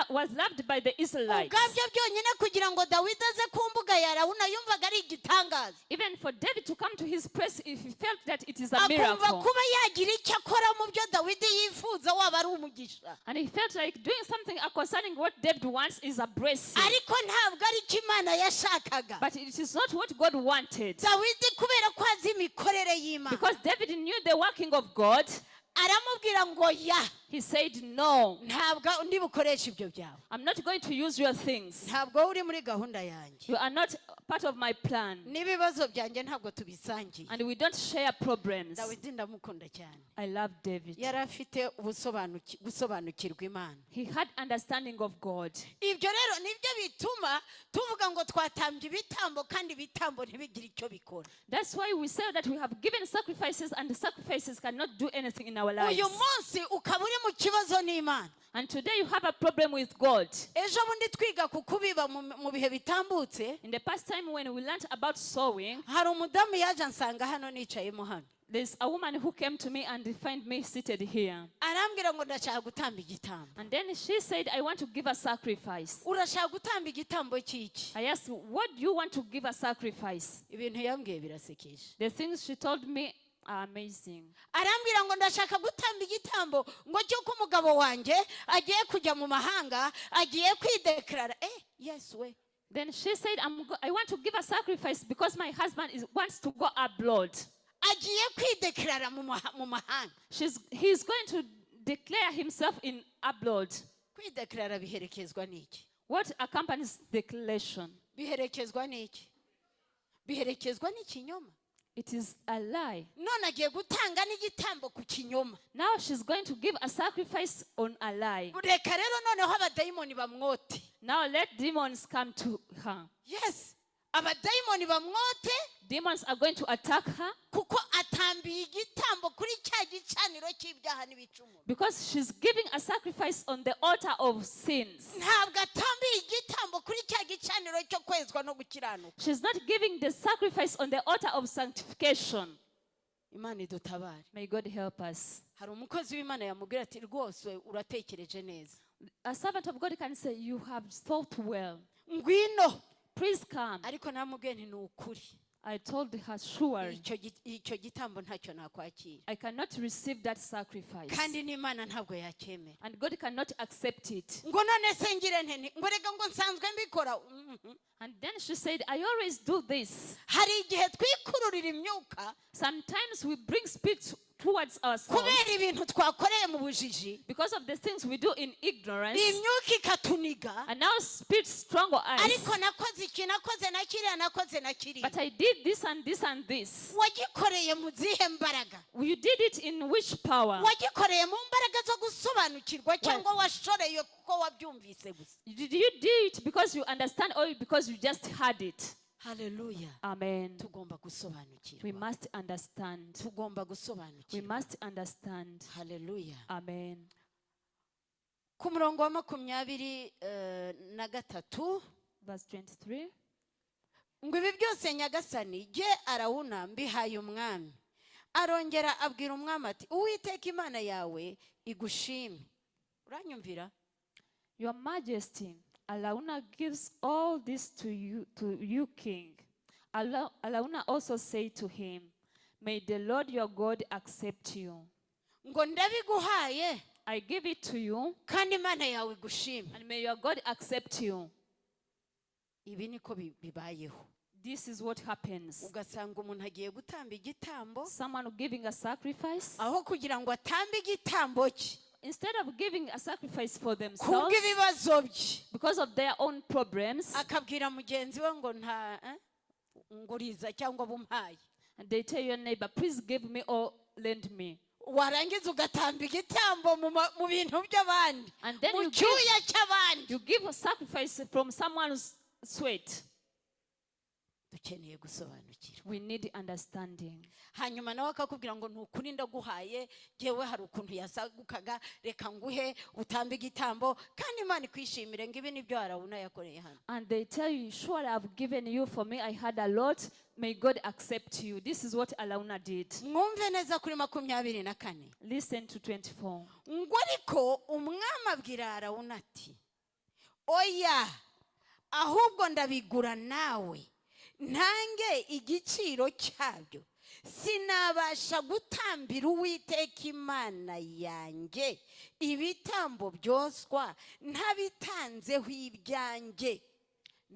was loved by the Israelites. Ubwabyo byonyine kugira ngo Dawidi aze ku mbuga ya Arauna yumvaga ari igitangaza. Even for David to come to his place, if he felt that it is a miracle. Akumva kuba yagira icyo akora mu byo Dawidi yifuza waba ari umugisha. And he felt like doing something concerning what David wants is a blessing. Ariko ntabwo ari icyo Imana yashakaga. But it is not what God wanted. Dawidi kubera ko azi imikorere y'Imana. Because David knew the working of God. Aramubwira ngo ya. He said, "No. Ntabwo ndi bukoresha ibyo byawe. I'm not going to use your things. Ntabwo uri muri gahunda yanjye. You are not part of my plan." N'ibibazo byanjye ntabwo tubisangiye. And we don't share problems. Dawidi ndamukunda cyane. I love David. Yari afite gusobanukirwa Imana. He had understanding of God. Ibyo rero nibyo bituma tuvuga ngo twatambye ibitambo kandi ibitambo ntibigire icyo bikora. That's why we say that we have given sacrifices and the sacrifices cannot do anything in our lives. Uyu munsi ukaba uri mu kibazo n'Imana. And today you have a problem with God. Ejo bundi twiga kukubiba mu bihe bitambutse. In the past time when we learned about sowing, hari umudamu yaje ansanga hano nicayemo hano. there's a woman who came to me and find me seated here. Arambwira ngo ndashaka gutamba igitambo. And then she said, "I want to give a sacrifice." Urashaka gutamba igitambo cy'iki? I asked, "What do you want to give a sacrifice?" Ibintu yambwiye birasekeje. The things she told me are amazing. Arambwira ngo ndashaka gutamba igitambo ngo cyuko umugabo wanjye agiye kujya mu mahanga, agiye kwideklara. Yes we. Then she said, "I want to give a sacrifice because my husband wants to go abroad." Agiye kwideklara mu mahanga. He's going to declare himself in abroad. Kwideklara biherekezwa n'iki? What accompanies declaration? Biherekezwa n'iki? Biherekezwa n'ikinyoma. It is a lie. None agiye gutanga n'igitambo ku kinyoma. Now she's going to give a sacrifice on a lie. Reka rero noneho abadayimoni bamwote. Now let demons come to her. Yes. Abadayimoni bamwote. Demons are going to attack her. Kuko atambiye igitambo kuri cya gicaniro cy'ibyaha n'ibicumuro. Because she's giving a sacrifice on the altar of sins. Ntabwo atambiye igitambo kuri cya gicaniro cyo kwezwa no gukiranuka. She's not giving the sacrifice on the altar of sanctification. Imana idutabare. May God help us. Hari umukozi w'Imana yamubwira ati rwose uratekereje neza. A servant of God can say, "You have thought well. Ngwino. Please come." Ariko namubwiye nti ni ukuri. I told her, sure, icyo gitambo ntacyo nakwakira, I cannot receive that sacrifice. kandi n'Imana ntabwo yacyemera. And God cannot accept it. Ngo none se ngire nte, ngo rega ngo nsanzwe mbikora. And then she said, I always do this. Hari igihe twikururira imyuka Sometimes we bring spirit towards ourselves kubera ibintu twakoreye mu bujiji, because of the things we do in ignorance. imyuka ikatuniga, And now spirit strangle us. ariko nakoze iki, nakoze na kiriya, nakoze na kiriya. But I did this and this and this. Wagikoreye mu zihe mbaraga? You did it in which power? Wagikoreye mu mbaraga zo gusobanukirwa cyangwa washoreye kuko wabyumvise gusa? Did you do it because you understand or because you just heard it? Hallelujah. Amen. Tugomba gusobanukirwa. We must understand. Tugomba We gusobanukirwa. must understand. Hallelujah. Amen. Ku murongo wa 23 Verse 23. ngo ibi byose Nyagasani jye Arawuna mbihaye umwami. Arongera abwira umwami ati, Uwiteka Imana yawe igushime. Uranyumvira? Your Majesty, Arauna gives all this to you, King. Arauna also said to him, may the Lord your God accept you. Ngo ndabiguhaye I give it to you, kandi Imana yawe igushime. and may your God accept you. Ibi niko bibayeho. This is what happens. Ugasanga umuntu agiye gutamba igitambo, Someone giving a sacrifice, aho kugira ngo atambe igitambo cye instead of giving a sacrifice for themselves kubw'ibibazo bye, because of their own problems, akabwira mugenzi we ngo nta nguriza cyangwa bumpaye. and they tell your neighbor, please give me or lend me. Warangiza ugatamba igitambo mu bintu by'abandi, And then mu cyuya cy'abandi. you give a sacrifice from someone's sweat. Dukeneye gusobanukirwa. We need understanding. Hanyuma nawe akakubwira ngo ntukuri ndaguhaye, yewe hari ukuntu yasagukaga, reka nguhe utambe igitambo kandi Imana ikwishimire. Ngo ibi nibyo Arawuna yakoreye hano. And they tell you, surely I've given you, for me I had a lot, may God accept you. This is what Arauna did. Mwumve neza kuri 24. Listen to 24. Ngo ariko umwami abwira Arawuna ati, oya, ahubwo ndabigura nawe ntange igiciro cyabyo. Sinabasha gutambira Uwiteka Imana yanjye ibitambo byoswa ntabitanzeho ibyanjye.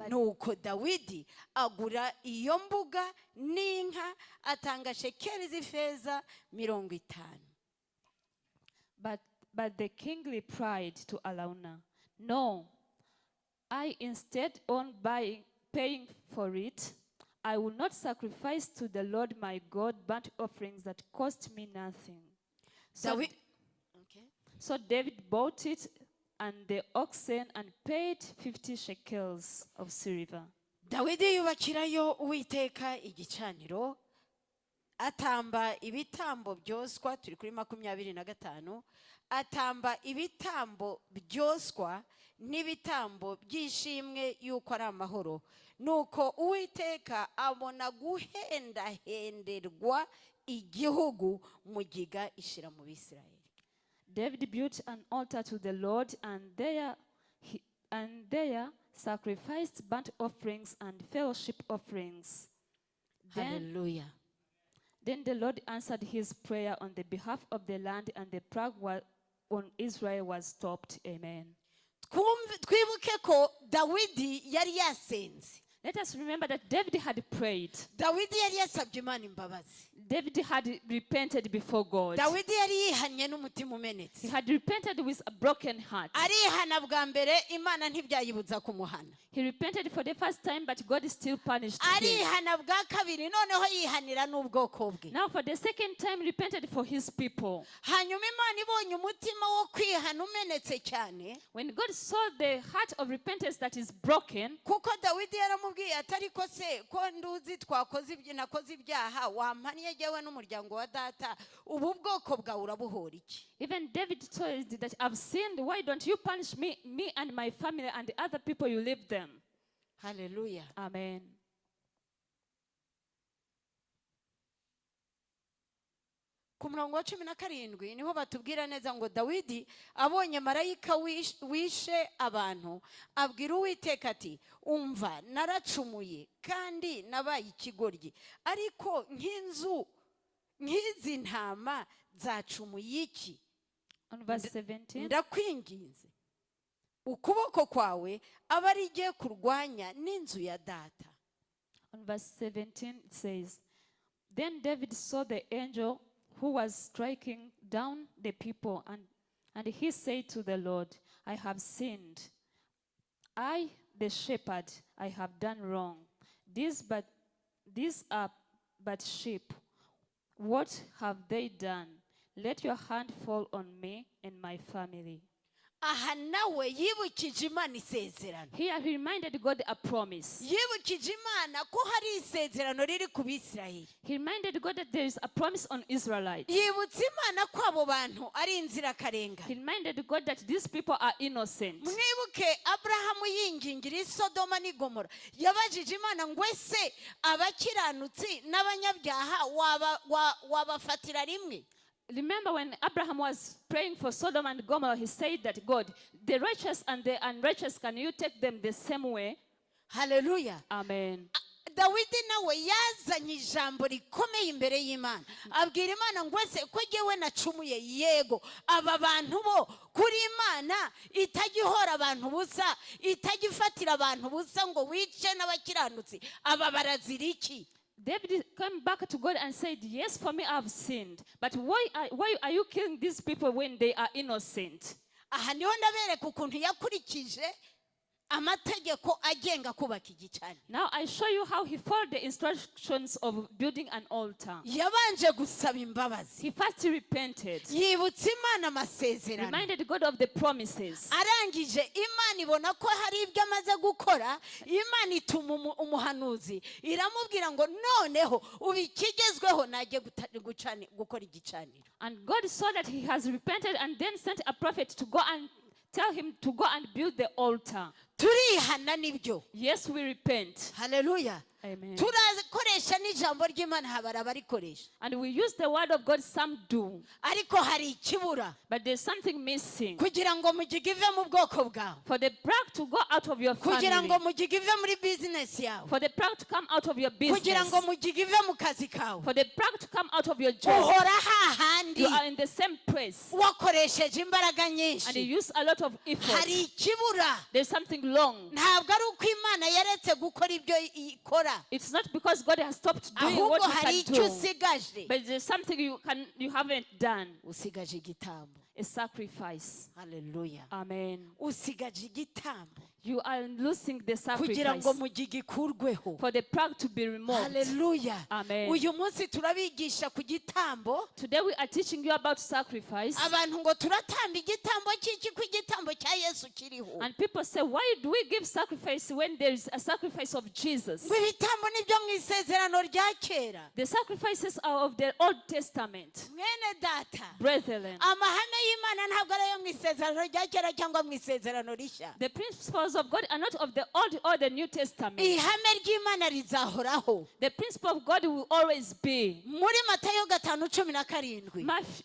Nuko Dawidi agura iyo mbuga n'inka, atanga shekeli z'ifeza 50. But the king replied to Arauna, no, I instead on paying for it, I will not sacrifice to the Lord my God burnt offerings that cost me nothing. So David bought it and the oxen and paid 50 shekels of silver. Dawidi yubakirayo Uwiteka igicaniro, atamba ibitambo byoswa. Turi kuri 25. Atamba ibitambo byoswa n'ibitambo by'ishimwe yuko ari amahoro. Nuko Uwiteka abona guhendahenderwa igihugu, mugiga ishira mu Bisirayeli. David built an altar to the Lord, and there sacrificed burnt offerings and fellowship offerings. Hallelujah. Then the Lord answered his prayer on the behalf of the land, and the plague on Israel was stopped. Amen. Twibuke ko Dawidi yari yasenze. Let us remember that David had prayed. Dawidi yari yasabye Imana imbabazi. David had repented before God. Dawidi yari yihannye n'umutima umenetse. He had repented with a broken heart. Arihana bwa mbere, Imana ntibyayibuza kumuhana. He repented for the first time, but God still punished him. Arihana bwa kabiri, noneho yihanira n'ubwoko bwe. Now for the second time, repented for his people. Hanyuma Imana ibonye umutima wo kwihana umenetse cyane, When God saw the heart of repentance that is broken, kuko Dawidi yaramubwiye atari ko se ko nduzi twakoze nakoze ibyaha, wampaniye jyewe n'umuryango wa data, ubu bwoko bwawe urabuhora iki? even David told that I've sinned, why don't you punish me and my family and the other people you leave them? Hallelujah. Amen. ku murongo wa 17 niho batubwira neza ngo Dawidi abonye marayika wishe abantu abwira Uwiteka ati umva naracumuye kandi nabaye ikigoryi ariko nk'izi ntama zacumuye iki. On verse 17. Ndakwinginze ukuboko kwawe aba ari igiye kurwanya n'inzu ya data. On verse 17 it says, Then David saw the angel who was striking down the people, and he said to the Lord, I have sinned. I, the shepherd, I have done wrong. These are but sheep. What have they done? Let your hand fall on me and my family. Aha nawe yibukije Imana isezerano. Here he reminded God a promise. Yibukije Imana ko hari isezerano riri ku Bisirayeli. He reminded God that there is a promise on Israelites. Yibutse Imana ko abo bantu ari inzirakarengane. He reminded God that these people are innocent. Mwibuke Abrahamu yingingira i Sodoma n'i Gomora. Yabajije Imana ngo ese abakiranutsi n'abanyabyaha wabafatira rimwe. Remember when Abraham was praying for Sodom and Gomorrah, he said that God, the righteous and the unrighteous, can you take them the same way? Hallelujah. Amen. Dawidi nawe yazanye ijambo rikomeye imbere y'Imana. Abwira Imana ngo ese ko jyewe nacumuye yego aba bantu bo kuri Imana itagihora abantu busa itagifatira abantu busa ngo wice n'abakiranutsi aba barazira iki. David came back to God and said, yes, for me I have sinned. But why are you killing these people when they are innocent? Aha niho ndabereka ukuntu yakurikije amategeko agenga kubaka igicaniro. Now I show you how he followed the instructions of building an altar. Yabanje gusaba imbabazi. He first repented. Yibutse Imana amasezerano. Reminded God of the promises. Arangije Imana ibona ko hari ibyo amaze gukora. Imana ituma umuhanuzi iramubwira ngo noneho ubikigezweho najye gukora igicaniro. And God saw that he has repented and then sent a prophet to go and tell him to go and build the altar. Turihana nibyo. Yes, we repent. Hallelujah. Amen. Turakoresha n'ijambo ry'Imana habara barikoresha. And we use the word of God, some do. Ariko hari ikibura. But there's something missing. Kugira ngo mugigive mu bwoko bwawe. For the plug to go out of your family. Kugira ngo mugigive muri business yawe. For the plug to come out of your business. Kugira ngo mugigive mu kazi kawe. For the plug to come out of your job. Uhora hahandi. You are in the same place. Wakoresheje imbaraga nyinshi. And you use a lot of effort. Hari ikibura. There's something long. Ntabwo ari uko Imana yaretse gukora ibyo ikora. It's not because God has stopped doing what you can do. But there's something you haven't done. Usigaje igitambo. A sacrifice. Hallelujah. Amen. Usigaje igitambo. You are losing the sacrifice. Kugira ngo mugigikurweho. For the plug to be removed. Hallelujah. Amen. Uyu munsi turabigisha ku gitambo. Today we are teaching you about sacrifice. Abantu ngo turatamba igitambo cy'iki ku gitambo cya Yesu kiriho. And people say, why do we give sacrifice when there is a sacrifice of Jesus? Ngo ibitambo nibyo mu isezerano rya kera. The sacrifices are of the Old Testament. Mwene data. Brethren. Amahame y'Imana ntabwo ari ayo mu isezerano rya kera cyangwa mu isezerano rishya. The principles of God are not of the Old or the New Testament. Ihame ry'Imana rizahoraho. The principle of God will always be. Muri Matayo 5:17.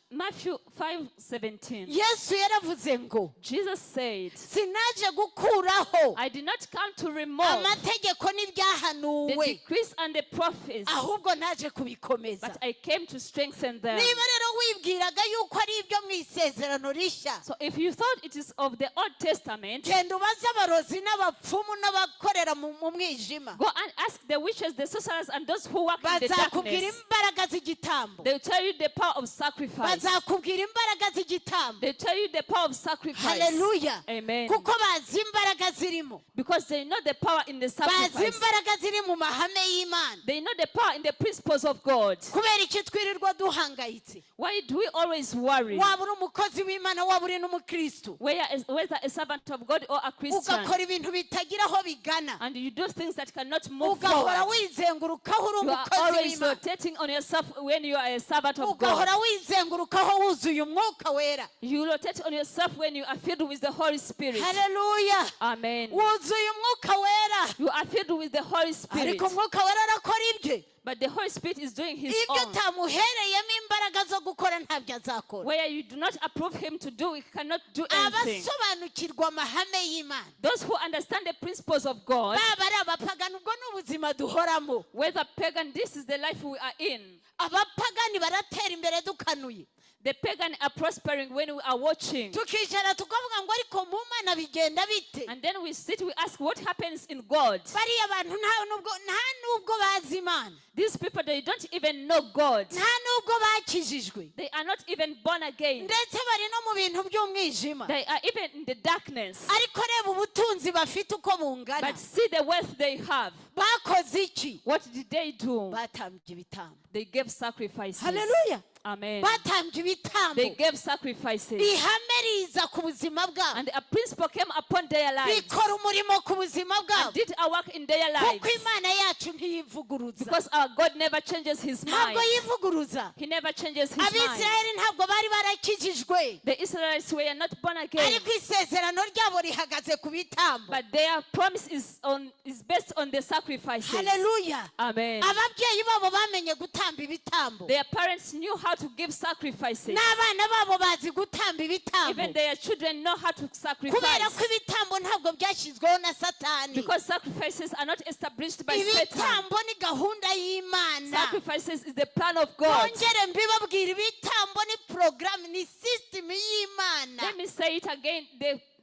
Matthew 5:17. Yesu yaravuze ngo. Jesus said, sinaje gukuraho. I did not come to remove amategeko n'ibyahanuwe. the decrees and the prophets. Ahubwo naje kubikomeza. But I came to strengthen them. Niba rero wibwiraga yuko ari ibyo mu isezerano rishya. So if you thought it is of the Old Testament, genda ubaze abarozi n'abapfumu n'abakorera mu mwijima. go and ask the witches, the sorcerers, and those who work in the bazakubwira darkness. imbaraga z'igitambo. They will tell you the power of sacrifice. bazakubwira imbaraga z'igitambo. They will tell you the power of sacrifice. Hallelujah. Amen. Kuko bazi imbaraga zirimo. Because they know the power in the bazi sacrifice. imbaraga ziri mu mahame y'Imana. They know the power in the principles of God. Kubera iki twirirwa duhangayitse? Why do we always worry? Waba uri umukozi w'Imana waba uri n'umukristo. Whether a servant of God or a Christian. Ugakora ibintu bitagira aho bigana. And you do things that cannot move ugahora forward. wizengurukaho uri You are umukozi always w'Imana. rotating on yourself when you are a servant of God. ugahora wizengurukaho wuzuye umwuka wera. You rotate on yourself when you are filled with the Holy Spirit. Hallelujah. Amen. wuzuye umwuka wera You are filled with the Holy Spirit. ariko umwuka wera arakora ibye But the Holy Spirit is doing his ibyo own. utamuhereyemo imbaraga zo gukora ntabyo azakora Where you do not approve him to do, he cannot do anything. abasobanukirwa amahame y'Imana Those who understand the principles of God, baba ari abapagani ubwo ni ubuzima duhoramo whether pagan, this is the life we are in. abapagani baratera imbere dukanuye The pagan are prospering when we are watching. tukicara tukavuga ngo ariko mu Mana bigenda bite And then we sit, we ask what happens in God. bariya bantu nta nubwo bazi Imana These people, they don't even know God. nta nubwo bakijijwe They are not even born again. ndetse bari no mu bintu by'umwijima They are even in the darkness. ariko reba ubutunzi bafite uko bungana But see the wealth they have. bakoze iki What did they do? batambye ibitambo They gave sacrifices. haleluya Amen. batambye ibitambo They gave sacrifices. ihame riza ku buzima bwabo And a principle came upon their lives. bikora umurimo ku buzima And bwabo did a work in their lives. kuko Imana yacu ntiyivuguruza Because our God never changes his mind. ntabwo yivuguruza He never changes his mind. abisirayeli ntabwo bari barakijijwe The Israelites were not born again. ariko isezerano ryabo rihagaze ku bitambo But their promise is based on the sacrifices. haleluya Amen. ababyeyi babo bamenye gutamba ibitambo Their parents knew how to give sacrifices. n'abana babo bazi gutamba ibitambo Even their children know how to kubera sacrifice. ko ibitambo ntabwo byashyizweho na satani Because sacrifices are not established by Satan. ibitambo ni gahunda y'Imana Sacrifices is the plan of God. bongere mbibabwira ibitambo ni porogaramu ni sisitemu y'Imana Let me say it again.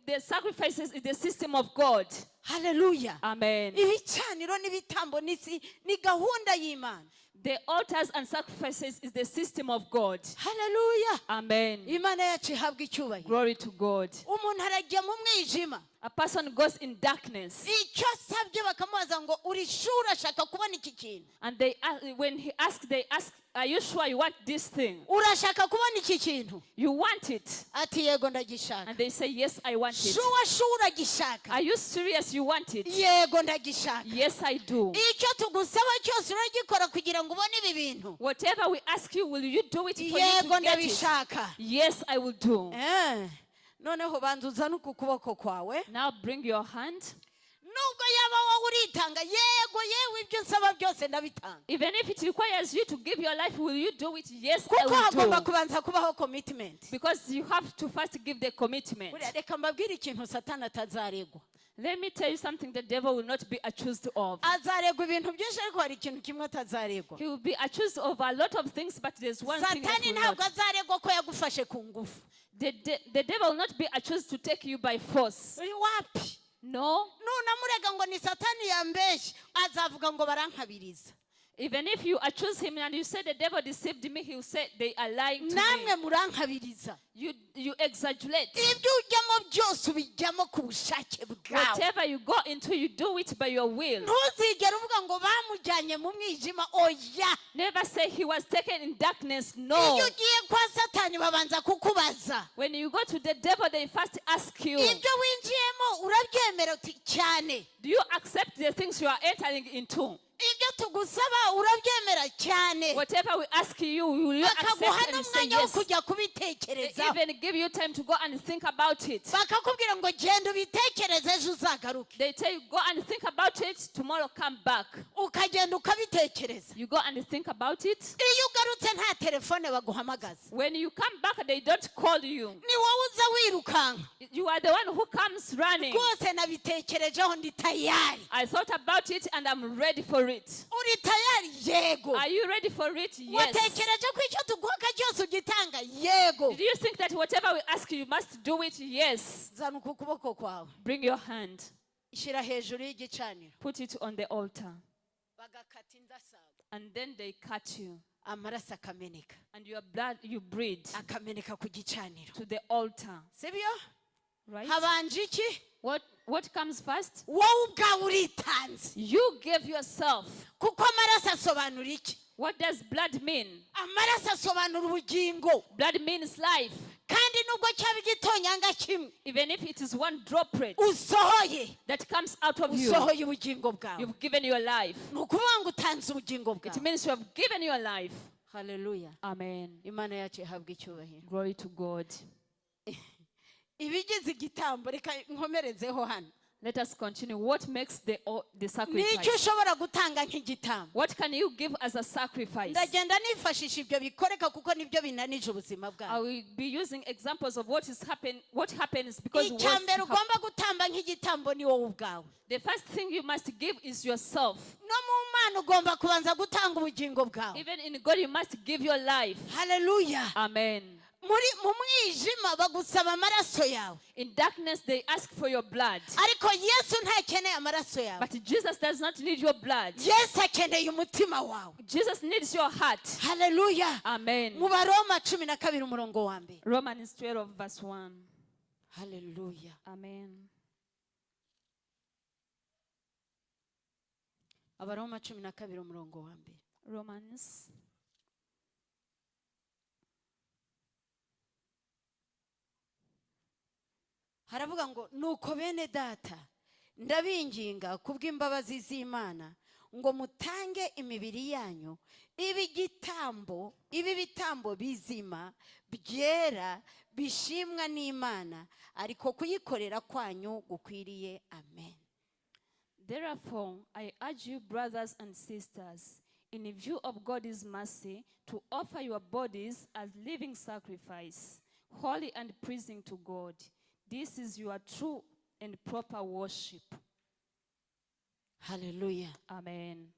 The sacrifices is the system of God. haleluya Amen. ibicaniro n'ibitambo ni gahunda y'Imana The altars and sacrifices is the system of God. haleluya Amen. Imana yacu ihabwa icyubahiro Glory to God. umuntu arajya mu mwijima A person goes in darkness, icyo asabye bakamubaza ngo uri sure ashaka kubona iki kintu and when he asks, they ask, "Are you sure you want this thing? urashaka kubona iki kintu You want it?" ati yego ndagishaka And they say, "Yes, I want it." sure uragishaka Are you serious? You want it? yego ndagishaka Yes, I do. icyo tugusaba cyose uragikora kugira ngo ubone ibi bintu Whatever we ask you, will you do it for you yego to get it? ndabishaka Yes, I will do. noneho banza uzane uku kuboko kwawe Now bring your hand. nubwo yaba wowe uritanga yego yewe ibyo nsaba byose ndabitanga Even if it requires you to give your life, will you do it? Yes, I kuko hagomba will do. kubanza kubaho commitment Because you have to first give the commitment. buriya reka mbabwire ikintu satani atazaregwa Let me tell you something the devil will not be accused of. azaregwa ibintu byinshi ariko hari ikintu kimwe atazaregwa He will be accused of a lot of things, but there's one thing that satani will ntabwo not. azaregwa ko yagufashe ku ngufu The devil will not be accused to take you by force. uri wapi No. nunamurega ngo ni satani yambeshye azavuga ngo barankabiriza Even if you accuse him and you say the devil deceived me, he will say they are lying to me. namwe murankabiriza You exaggerate. ibyo ujyamo byose ubijyamo ku bushake bwawe Whatever you go into, you do it by your will. ntuzigere uvuga ngo bamujyanye mu mwijima oya Never say he was taken in darkness. iyo No. ugiye kwa satani babanza kukubaza When you go to the devil, they first ask you, ibyo winjiyemo urabyemera uti cyane do you accept the things you are entering into? ibyo tugusaba urabyemera cyane Whatever we ask you, will you bakaguha accept and say n'umwanya wo yes? kujya They kubitekerezaho even give you time to go and think about it. bakakubwira ngo genda ubitekereze ejo uzagaruke They tell you, go and think about it, tomorrow come back. ukagenda ukabitekereza You go and think about it. iyo ugarutse nta telefone baguhamagaza When you come back, they don't call you. ni wowe uza wirukanka You are the one who comes running. rwose nabitekerejeho ndi tayari I thought about it and I'm ready for it. uri tayari yego Are you ready for it? Yes. watekereje ko icyo tuguhaka cyose ugitanga yego Do you think that whatever we ask you, you must do it? Yes. zana uku kuboko kwawe Bring your hand. ishyira hejuru y'igicaniro Put it on the altar. bagakata indasago And then they cut you. amaraso akameneka And your blood, you breathe akameneka ku gicaniro to the altar. sibyo Right? habanje iki What comes first? wowe ubwawe uritanze You gave yourself. kuko amaraso asobanura iki What does blood mean? amaraso asobanura ubugingo Blood means life. kandi nubwo cyaba igitonyanga kimwe Even if it is one droplet usohoye that comes out of you, usohoye ubugingo bwawe you've given your life. ni ukuvuga ngo utanze ubugingo It bwawe means you have given your life. haleluya Amen. imana yacu ihabwa icyubahiro Glory to God. ibigize igitambo reka nkomerezeho hano. Let us continue. What makes the Nicyo sacrifice? ushobora gutanga nk'igitambo. What can you give as a sacrifice? Ndagenda nifashisha ibyo bikoreka kuko nibyo binanije ubuzima I bwawe. will be using examples of what happens because Icya mbere ugomba gutamba nk'igitambo ni wowe ubwawe. the first thing you must give is yourself. No mu Mana ugomba kubanza gutanga ubugingo bwawe. Even in God, you must give your life. Hallelujah. Amen. Mu mwijima bagusaba amaraso yawe. In darkness, they ask for your blood. Ariko Yesu ntakeneye amaraso yawe. But Jesus does not need your blood. Yesu akeneye umutima wawe. Jesus needs your heart. Hallelujah. Amen. Mu Baroma 12 umurongo wa mbere. Romans 12 verse 1. Hallelujah. Amen. Abaroma 12 umurongo wa mbere. Romans. Haravuga ngo nuko bene data ndabinginga kubw'imbabazi z'Imana ngo mutange imibiri yanyu ibi bitambo bizima byera bishimwa n'Imana ariko kuyikorera kwanyu gukwiriye. Amen. Therefore, I urge you, brothers and sisters, in view of God's mercy, to offer your bodies as living sacrifice, holy and pleasing to God. This is your true and proper worship. Hallelujah. Amen.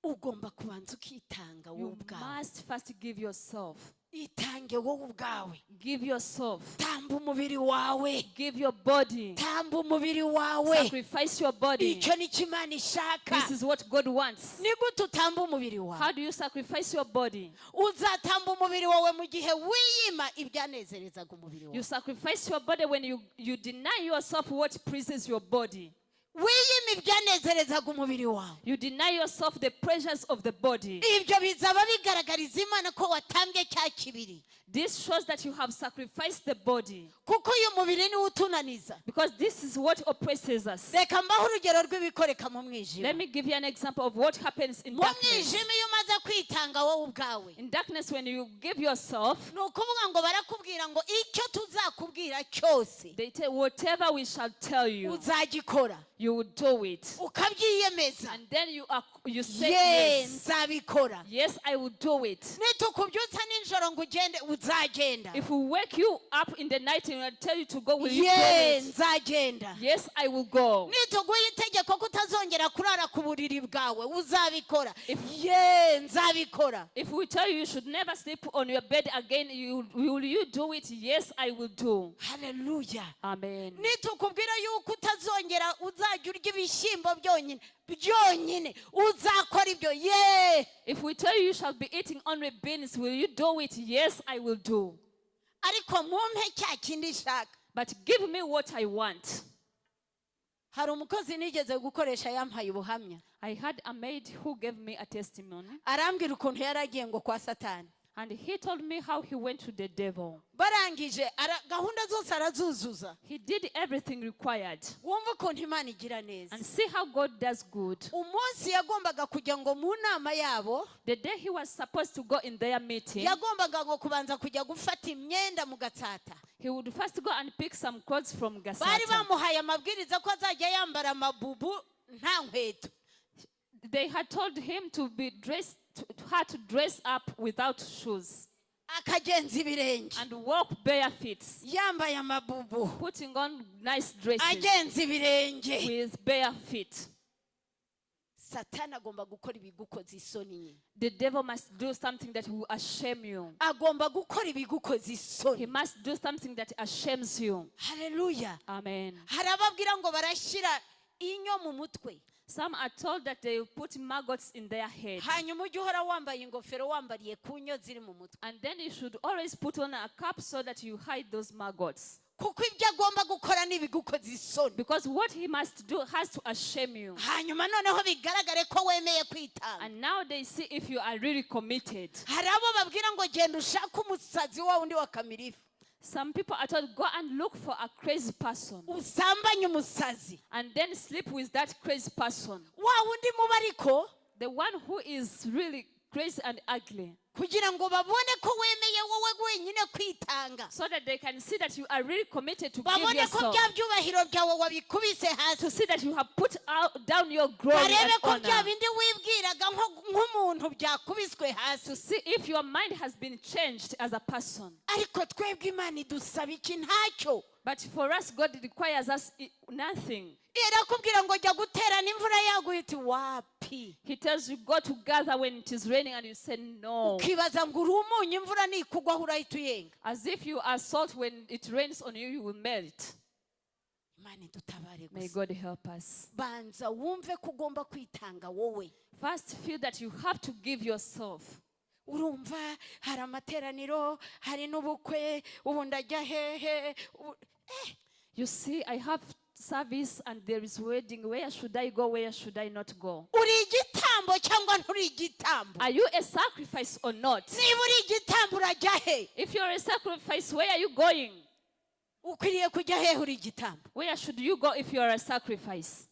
Ugomba kubanza ukitanga wowe You ubwawe. must first give yourself. Itange wowe ubwawe. Give yourself. Tamba umubiri wawe. Give your body. Tamba umubiri wawe. Sacrifice your body. Icyo ni cyo Imana ishaka. This is what God wants. Ni gute utamba umubiri wawe? How do you sacrifice your body? Uzatamba umubiri wawe mu gihe wiyima ibyanezerezaga umubiri wawe. You sacrifice your body when you deny yourself what pleases your body. Wiyima ibyanezerezaga umubiri wawe. You deny yourself the pleasures of the body. Ibyo bizaba bigaragariza Imana ko watambye cya kibiri. This shows that you have sacrificed the body. Kuko uyu mubiri ni utunaniza. Because this is what oppresses us. Reka mbaho urugero rw'ibikoreka mu mwijima. Let me give you an example of what happens in Mu darkness. mwijima iyo umaze kwitanga wowe ubwawe. In darkness, when you give yourself, Ni ukuvuga ngo barakubwira ngo icyo tuzakubwira cyose they tell whatever we shall tell you, uzagikora. you will do it. Ukabyiyemeza. And then you say Yes, yes. nzabikora. Yes, I will do it. Nitukubyutsa nijoro ngo ugende uzagenda. If we wake you up in the night and I tell you to go, will you do Yes, it? nzagenda. Yes, I will go. Nituguha itegeko ko utazongera kurara ku buriri bwawe uzabikora. Yes, nzabikora. If we tell you you should never sleep on your bed again, will you do it? Yes, I will do. Hallelujah. Amen. Nitukubwira yuko utazongera uzajya urya ibishyimbo byonyine uzakora ibyo. Yeah. If we tell you you shall be eating only beans, will you do it? Yes, I will do. Ariko mumpe cya kindi shaka. But give me what I want. Hari umukozi nigeze gukoresha yampaye ubuhamya. I had a maid who gave me a testimony. Arambwira ukuntu yaragiye ngo kwa Satani. And he told me how he went to the devil. Barangije gahunda zose arazuzuza. He did everything required. Wumva ukuntu Imana igira neza. And see how God does good. Umunsi yagombaga kujya ngo mu nama yabo. The day he was supposed to go in their meeting, Yagombaga ngo kubanza kujya gufata imyenda mu gatsata. he would first go and pick some clothes from Bari Gusana. bamuhaye amabwiriza ko azajya yambara amabubu nta nkweto. They had told him to be dressed, how to dress up without shoes Akagenza ibirenge. and walk bare feet, Yambaye amabubu. putting on nice dresses Agenza ibirenge. with bare feet. Satani agomba gukora ibigukoza isoni nye. The devil must do something that will ashame you. Agomba gukora ibigukoza He isoni. must do something that ashames you. Hallelujah. Amen. Harababwira ngo barashyira inyo mu mutwe. Some are told that they put maggots in their head. Hanyuma ujye uhora wambaye ingofero wambariye ku nyo ziri mu mutwe. And then you should always put on a cap so that you hide those maggots. Kuko ibyo agomba gukora ni ibigukoza isoni. Because what he must do has to ashame you. Hanyuma noneho bigaragare ko wemeye kwitanga. And now they see if you are really committed. Hari abo babwira ngo genda ushake umusazi wa undi wa kamirifu. Some people are told, go and look for a crazy person. Usambanye umusazi. And then sleep with that crazy person. Wa undi muba ariko The one who is really crazy and ugly, kugira ngo babone ko wemeye wowe wenyine kwitanga, so that they can see that you are really committed to give babone ko yourself, bya byubahiro byawe wabikubise to hasi, see that you have put down your glory and barebe ko bya honor, bindi wibwiraga nk'umuntu byakubiswe hasi. to see if your mind has been changed as a person. Ariko twebwe Imana idusaba iki? Ntacyo. But for us, God requires us nothing. Irakubwira ngo jya guterana imvura yaguye, iti wapi. He tells you go to gather when it is raining and you say no. Ukibaza ngo uri umunyu, imvura nikugwaho urahita uyenga. As if you are salt, when it rains on you, you will melt. Imana idutabare May gusa. God help us. Banza wumve ko ugomba kwitanga wowe. First, feel that you have to give yourself. Urumva hari amateraniro, hari n'ubukwe, ubu ndajya hehe. You see, I have service and there is wedding. Where should I go? Where should I not go? Uri igitambo cyangwa nturi igitambo? Are you a sacrifice or not? Niba uri igitambo urajya he? If you're a sacrifice, where are you going? Ukwiriye kujya he uri igitambo? Where should you go if you're a sacrifice?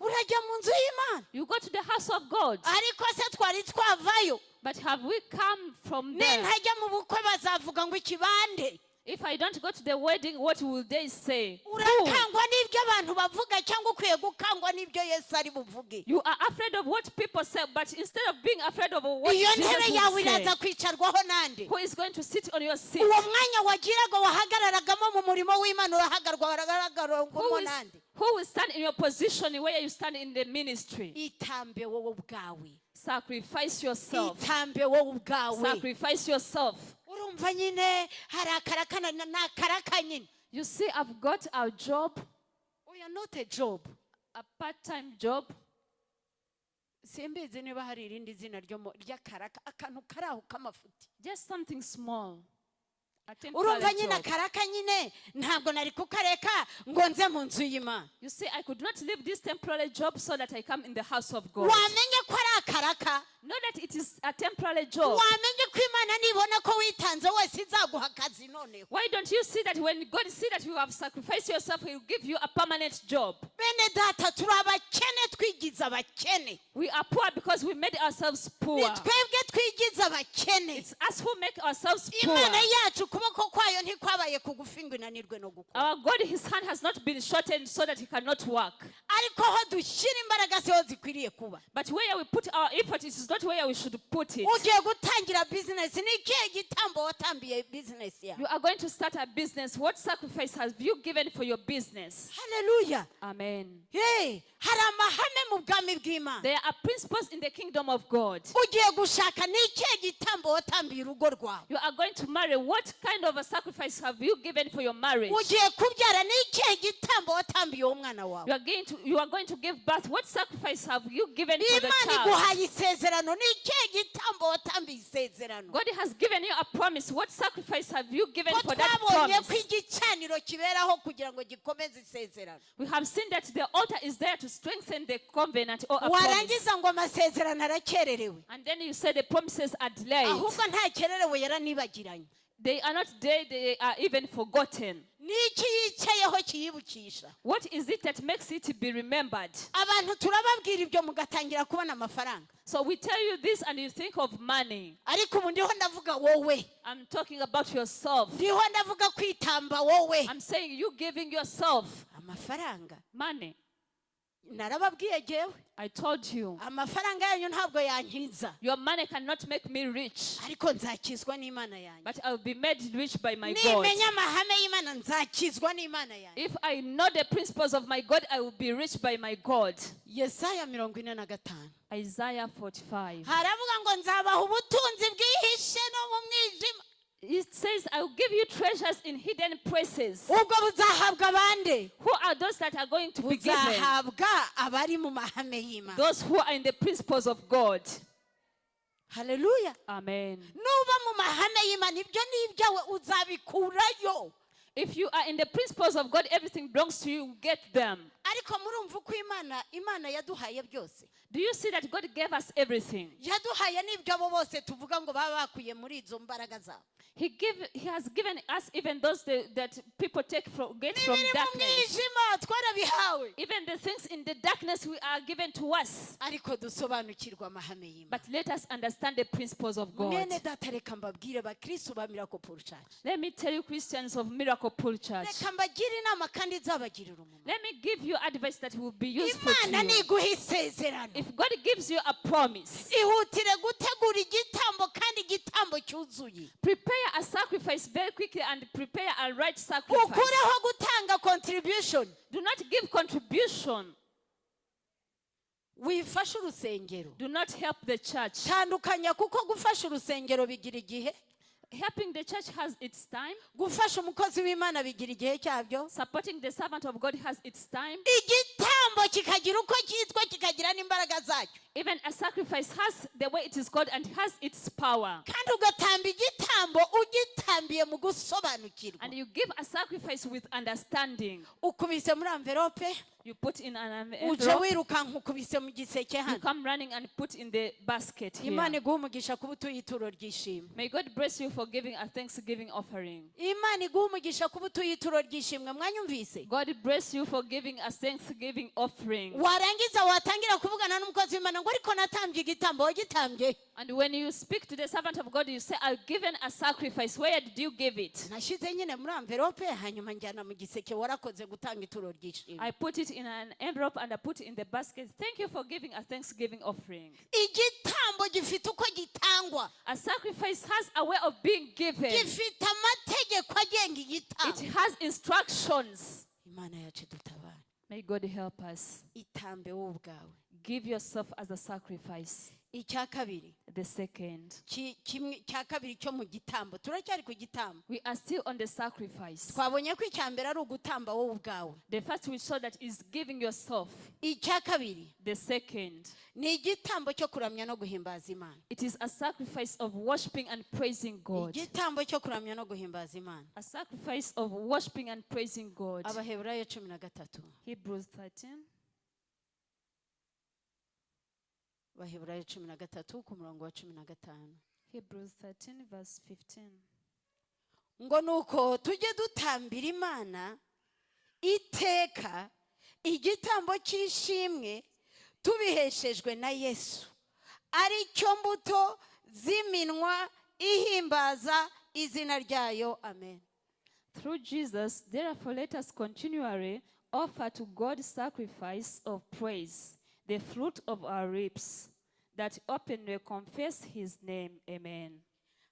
Urajya mu nzu y'Imana. You go to the house of God. Ariko se twari twavayo. But have we come from there? Nintajya mu bukwe bazavuga ngo ikibande. If I don't go to the wedding, what will they say? Urakangwa n'ibyo abantu bavuga cyangwa ukwiye gukangwa n'ibyo Yesu ari buvuge? You are afraid of what people say, but instead of being afraid of what Iyo Jesus ntebe yawe will say, iraza kwicarwaho nande? who is going to sit on your seat? Uwo mwanya wagiraga wahagararagamo mu murimo w'Imana urahagararagamo nande? Who will stand in your position where you stand in the ministry? Itambe wowe ubwawe. Sacrifice yourself. Itambe wowe ubwawe. Sacrifice yourself. Urumva nyine hari akarakana n'akaraka nyine. You see, I've got a job, Oya, not a job. a part-time job. Simbizi niba hari irindi zina ry'akaraka, akantu kari aho k'amafuti. Just something small. A temporary Urumva nyine job. akaraka nyine ntabwo nari kukareka ngo nze mu nzu y'Imana. You see, I could not leave this temporary job so that I come in the house of God. Wamenye ko ari akaraka. Know that it is a temporary job. Wamenye ko Imana nibona ko witanze wese izaguha akazi noneho. Why don't you see that when God sees that you have sacrificed yourself, He will give you a permanent job? Bene data turi abakene twigize abakene. We are poor because we made ourselves poor. Ni twebwe twigize abakene. It's us who make ourselves poor. Imana yacu ukuboko kwayo ntikwabaye kugufi ngo inanirwe no gukora. Our God, His hand has not been shortened so that He cannot work. Ariko ho dushyira imbaraga siho zikwiriye kuba. But where we put our effort, it is not where we should put it. Ugiye gutangira business, ni ikihe gitambo watambiye business yawe? You are going to start a business. What sacrifice have you given for your business? Hallelujah. Amen. Hey, hari amahame mu bwami bw'Imana. There are principles in the kingdom of God. Ugiye gushaka ni ikihe gitambo watambiye urugo rwawe? You are going to marry. What kind of a sacrifice have you given for your marriage? Ugiye kubyara ni ikihe gitambo watambiye uwo mwana wawe? You are going to give birth. What sacrifice have you given for the Imana child? iguhaye isezerano, ni ikihe gitambo watambiye isezerano? God has given you a promise. What sacrifice have you given Ko for that twabonye ko promise? igicaniro kiberaho kugira ngo gikomeze isezerano. We have seen that the altar is there to strengthen the covenant or a promise. Warangiza ngo amasezerano arakererewe. And then you say the promises are delayed. Ahubwo ntakererewe yaranibagiranye. They are not dead, they are even forgotten. Ni iki yicayeho kiyibukisha? What is it that makes it to be remembered? Abantu turababwira ibyo mugatangira kubona amafaranga. So we tell you this and you think of money. Ariko ubu ndiho ndavuga wowe. I'm talking about yourself. Ndiho ndavuga kwitamba wowe. I'm saying you giving yourself Amafaranga. money. Narababwiye jewe. I told you. Amafaranga yanyu ntabwo yankiza. Your money cannot make me rich. Ariko nzakizwa n'Imana yanyu. But I'll be made rich by my God. Nimenya amahame y'Imana nzakizwa n'Imana yanyu. If I know the principles of my God, I will be rich by my God. Yesaya 45. Isaiah 45. Haravuga ngo nzabaha ubutunzi bwihishe no mu mwijima. It says, I will give you treasures in hidden places. Ubwo buzahabwa abande. Who are those that are going to be given? Buzahabwa abari mu mahame y'Imana. Those who are in the principles of God. Hallelujah. Amen. Nuba mu mahame y'Imana ibyo ni ibyawe uzabikurayo. If you are in the principles of God, everything belongs to you, get them. Ariko murumva uko Imana yaduhaye byose. Do you see that God gave us everything? Yaduhaye n'ibyo abo bose tuvuga ngo baba bakuye muri izo mbaraga zabo. He has given us even those that people get from n'ibiri mu darkness. mwijima twarabihawe, Even the things in the darkness we are given to us. ariko dusobanukirwa amahame y'Imana. But let us understand the principles of God. Mwene data reka mbabwire bakristo ba Miracle Pool Church, Let me tell you, Christians of Miracle Pool Church. reka mbagire inama kandi nzabagirira umumaro. Let me give you advice that will be useful to Imana you. niguha isezerano, If God gives you a promise, ihutire gutegura igitambo kandi igitambo cyuzuye. prepare a sacrifice very quickly and prepare a right sacrifice. Ukureho gutanga contribution. Do not give contribution. Wifashe urusengero. Do not help the church. Tandukanya kuko gufasha urusengero bigira igihe, Helping the church has its time. gufasha umukozi w'Imana bigira igihe cyabyo. Supporting the servant of God has its time. Igitambo kikagira uko cyitwa kikagira n'imbaraga zacyo. Even a sacrifice has the way it is called and has its power. Kandi ugatamba igitambo ugitambiye mu gusobanukirwa. And you give a sacrifice with understanding. Ukubise muri envelope, You put in an uje envelope. wirukanka ukubise mu giseke You hano. come running and put in the basket here. Imana iguha umugisha kuba utuye ituro ry'ishimwe. May God bless you for giving a thanksgiving offering. Imana iguha umugisha kuba utuye ituro ry'ishimwe. Mwanyumvise? God bless you for giving a thanksgiving offering. Warangiza watangira kuvugana n'umukozi w'Imana ngo ariko natambye igitambo, wagitambye. And when you speak to the servant of God, you say, I've given a sacrifice. Where did you give it? Nashyize nyine muri envelope hanyuma njyana mu giseke, warakoze gutanga ituro ry'ishimwe. I put it in an envelope and I put it in the basket. Thank you for giving a thanksgiving offering. Igitambo gifite uko gitangwa. A sacrifice has a way of being given. Gifite amategeko agenga It igitambo. has instructions. Imana yacu dutabara. May God help us. Itambe wowe ubwawe. Give yourself as a sacrifice. Icya kabiri, The second. kimwe cya kabiri cyo mu gitambo. Turacyari ku gitambo. We are still on the sacrifice. Twabonye ko icya mbere ari ugutamba wowe ubwawe. The first we saw that is giving yourself. Icya kabiri The second, ni igitambo cyo kuramya no guhimbaza Imana. it is a sacrifice of worshiping and praising God. Igitambo cyo kuramya no guhimbaza Imana. A sacrifice of worshiping and praising God. Abaheburayo 13. Hebrews 13. Abaheburayo 13 ku murongo wa 15. Hebrews 13 verse 15. Ngo nuko tujye dutambira Imana iteka igitambo cy'ishimwe tubiheshejwe na Yesu, ari cyo mbuto z'iminwa ihimbaza izina ryayo. Amen. Through Jesus, therefore let us continually offer to God sacrifice of praise, the fruit of our lips, that openly confess his name. Amen.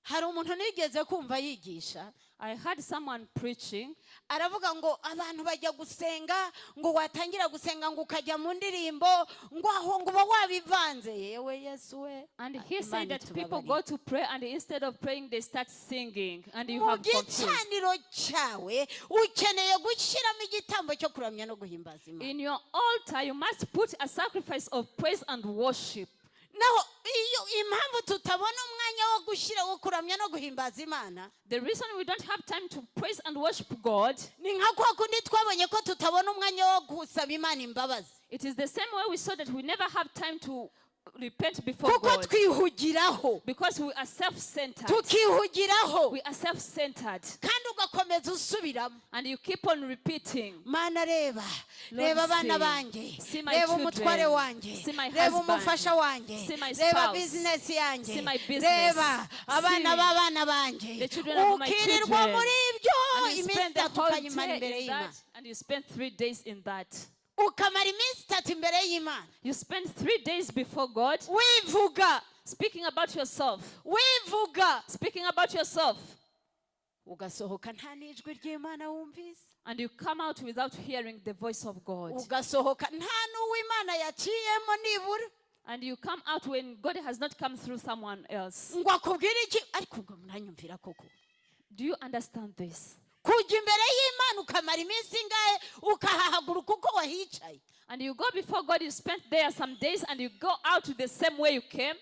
Hari umuntu nigeze kumva yigisha, I heard someone preaching. aravuga ngo abantu bajya gusenga, ngo watangira gusenga ngo ukajya mu ndirimbo, ngo aho ngo uba wabivanze. Yewe Yesu we. And he Imana said that people itubabarire. go to pray and instead of praying they start singing and you Mu have confused. gicaniro cyawe ukeneye gushyiramo igitambo cyo kuramya no guhimbaza Imana. In your altar you must put a sacrifice of praise and worship. Naho iyo impamvu tutabona umwanya wo gushyira wo kuramya no guhimbaza Imana, The reason we don't have time to praise and worship God, ni nka kwa kundi twabonye ko tutabona umwanya wo gusaba Imana imbabazi, it is the same way we saw that we never have time to repent before kuko God. twihugiraho, Because we are self-centered. tukihugiraho, We are self-centered. kandi ugakomeza usubiramo. And you keep on repeating. Mana reba, Lord, reba abana see. banjye, See my reba children. umutware wanjye, See my reba husband. umufasha wanjye, See my reba spouse. bizinesi yanjye, See my business. reba abana See b'abana banjye. the children of my Ukirirwa children. muri ibyo And you iminsi spend the itatu whole ukayimara imbere day in y'Imana. that. And you spend 3 days in that. Ukamara iminsi itatu imbere y'Imana You spend 3 days before God wivuga, speaking about yourself. wivuga, Speaking about yourself. ugasohoka nta n'ijwi ry'Imana wumvise, And you come out without hearing the voice of God. ugasohoka nta n'uwo Imana yaciyemo nibura And you come out when God has not come through someone else. ngo akubwire iki. Ariko ubwo muranyumvira koko? Do you understand this? Kujya imbere y'Imana ukamara iminsi ingahe ukahahaguruka uko wahicaye. And you go before God, you spend there some days, and you go out the same way you came.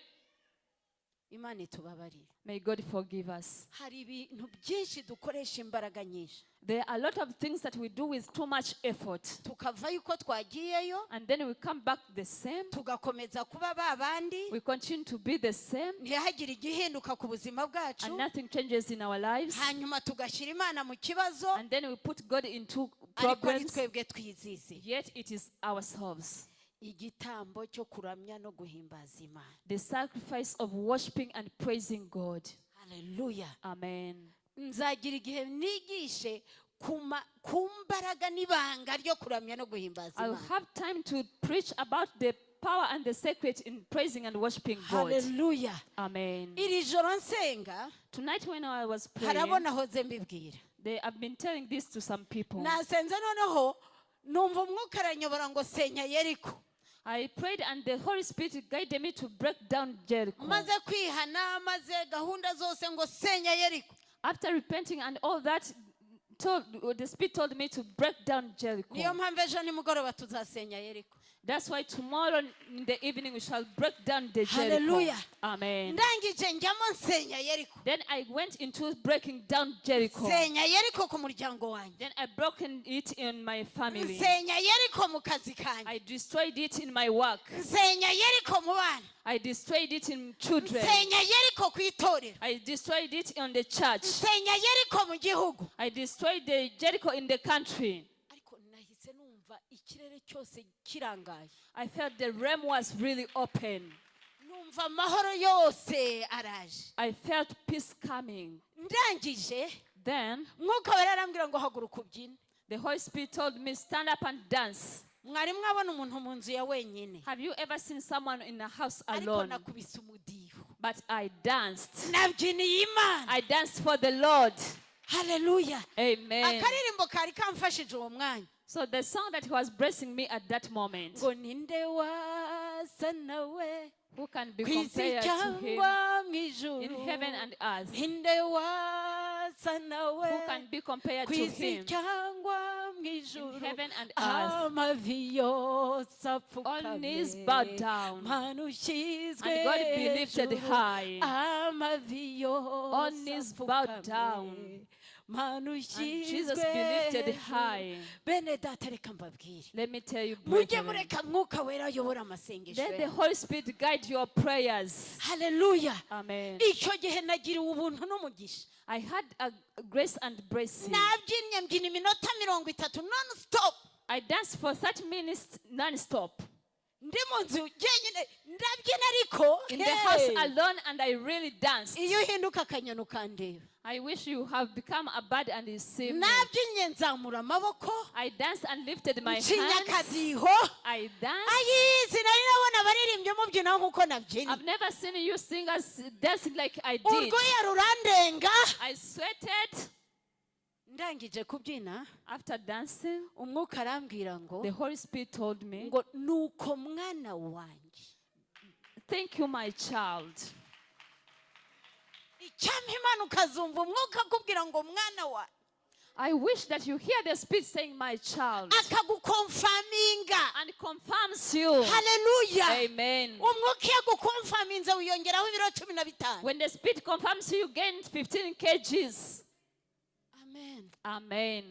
Imana itubabarire. May God forgive us. Hari ibintu byinshi dukoresha imbaraga nyinshi. There are a lot of things that we do with too much effort. Tukava yuko twagiyeyo. And then we come back the same. Tugakomeza kuba babandi. We continue to be the same. Ntihagire igihinduka ku buzima bwacu. And nothing changes in our lives. Hanyuma tugashyira Imana mu kibazo. And then we put God into ariko ari problems. twebwe twizize. Yet it is ourselves. Igitambo cyo kuramya no guhimbaza Imana. The sacrifice of worshiping and praising God. Hallelujah. Amen. Nzagira igihe nigishe ku mbaraga n'ibanga ryo kuramya no guhimbaza I'll Imana. have time to preach about the power and the secret in praising and worshiping God. Hallelujah. Amen. Iri joro nsenga. Tonight when I was praying, Harabona hoze mbibwira. I've been telling this to some people. Nasenze noneho numva umwuka aranyobora ngo senya Yeriko. I prayed and the Holy Spirit guided me to break down Jericho. Maze kwihana maze gahunda zose ngo senya Yeriko. After repenting and all that, the Spirit told me to break down Jericho. Niyo mpamvu ejo nimugoroba tuzasenya Yeriko. That's why tomorrow in the evening we shall break down the Jericho. Hallelujah. Amen. Ndangije njyamo nsenya Yeriko. Then I went into breaking down Jericho. Senya Yeriko ku muryango wanjye. Then I broke it in my family. Senya Yeriko mu kazi kanjye. I destroyed it in my work. Senya Yeriko mu bana. I destroyed it in children. Senya Yeriko ku itorero. I destroyed it on the church. Senya Yeriko mu gihugu. I destroyed the Jericho in the country. Ikirere cyose kirangaye. I felt the realm was really open. Numva amahoro yose araje. I felt peace coming. Ndangije. Then Mwuka wera arambwira ngo haguruka ubyine. The Holy Spirit told me stand up and dance. Mwari mwabona umuntu mu nzu ya wenyine. Have you ever seen someone in a house Ariko alone? nakubise umudiho. But I danced. Nabyiniye Imana. I danced for the Lord. Hallelujah. Amen. Akaririmbo kari kamfashije uwo mwanya. So the song that was blessing me at that moment. Ngo ninde wasa nawe. Who can be compared to him in heaven and earth? Ninde wasa nawe. Who can be compared to him in heaven and earth? All knees bowed down, and God be lifted high. All knees bowed down, and Jesus be lifted high. Let me tell you, brethren, let the Holy Spirit guide your prayers. Hallelujah. Amen. Icyo gihe nagiriwe ubuntu n'umugisha. I had a grace and blessing. Nabyinnye mbyina iminota 30 non-stop. I danced for 30 minutes non-stop. Ndi mu nzu jenyine ndabyina ariko in the house alone, and I really danced. Iyo uhinduka akanyoni ukandeba. I wish you have become a bird and you see me. Nabyinnye nzamura amaboko. I danced and lifted my hands. I danced. Ayizi nari nabona abaririmbye mubyina nkuko nabyina. I've never seen you singers dancing like I did. Urwoya rurandenga. I sweated. Ndangije kubyina. After dancing, umwuka arambwira ngo the Holy Spirit told me ngo nuko mwana wanjye. Thank you, my child. Icyampa Imana ukazumva umwuka akubwira ngo mwana wa. I wish that you hear the Spirit saying, my child. Akagukonfaminga. And confirms you. Hallelujah. Amen. Umwuka yagukonfaminze wiyongeraho ibiro 15. When the Spirit confirms you, you gain 15 kgs. Amen. Amen.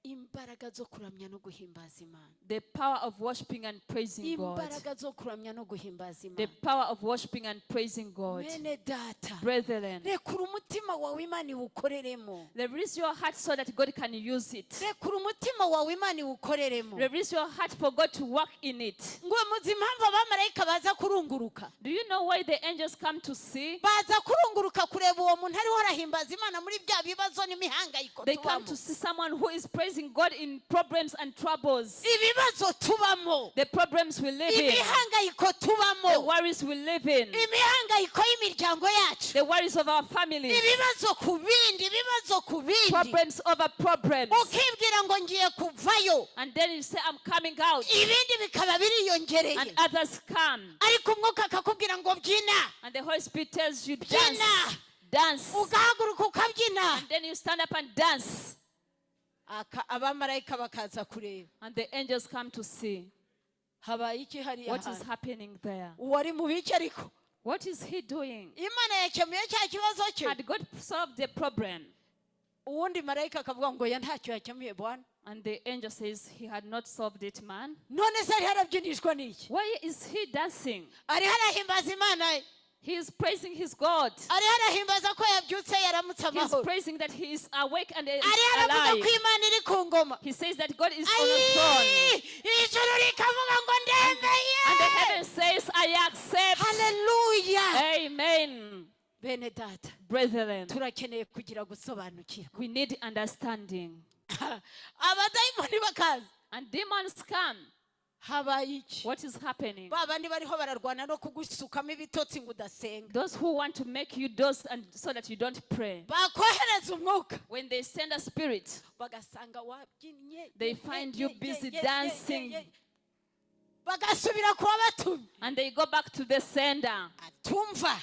Imbaraga zo kuramya no guhimbaza Imana. The power of worshiping and praising God. Imbaraga zo kuramya no guhimbaza Imana. The power of worshiping and praising God. Bene data. Brethren, rekura umutima wawe Imana iwukoreremo. release your heart so that God can use it. Rekura umutima wawe Imana iwukoreremo. Release your heart for God to work in it. Ngo muzi impamvu abamarayika baza kurunguruka. Do you know why the angels come to see? Baza kurunguruka kureba uwo muntu ariho arahimbaza Imana muri bya bibazo n'imihangayiko tubamo. They come to see someone who is praising God in problems and troubles. Ibibazo tubamo. The problems we live in. Imihangayiko tubamo. The worries we live in. Imihangayiko y'imiryango yacu. The worries of our families. Ibibazo ku bindi, ibibazo ku bindi. Problems over problems. Ukibwira ngo ngiye kuvayo. And then you say, I'm coming out. Ibindi bikaba biriyongereye. And others come. Ariko umwuka akakubwira ngo byina. And the Holy Spirit tells you, dance. Dance. Ugahaguruka ukabyina. And then you stand up and dance. Abamarayika bakaza kureba. And the angels come to see. Habaye iki hariya? What is happening there? Wari mu biki ariko? What is he doing? Imana yakemuye cya kibazo cye. Had God solved the problem? Uwundi marayika akavuga ngo ya ntacyo yakemuye Bwana. And the angel says he had not solved it, man. None se ari harabyinishwa n'iki? Why is he dancing? Ari harahimbaza Imana ye. He is praising his God. Ari harahimbaza ko yabyutse yaramutse He is amahoro. praising that he is awake and is Ari haravuga alive. ko Imana iri ku ngoma. He says that God is on the throne. Ijuru rikavuga ngo ndemeye. And the heaven says, I accept. Hallelujah. Amen. Bene data, Brethren, turakeneye kugira gusobanukirwa. we need understanding. Abadayimoni bakaza. And demons come. Habaye iki? What is happening? Ba bandi bariho bararwana no kugusukamo ibitotsi ngo udasenga. Those who want to make you doze and so that you don't pray. Bakohereza umwuka. When they send a spirit, Bagasanga wabyinnye. they find you busy dancing. Bagasubira kuba batumye. And they go back to the sender. Atumva.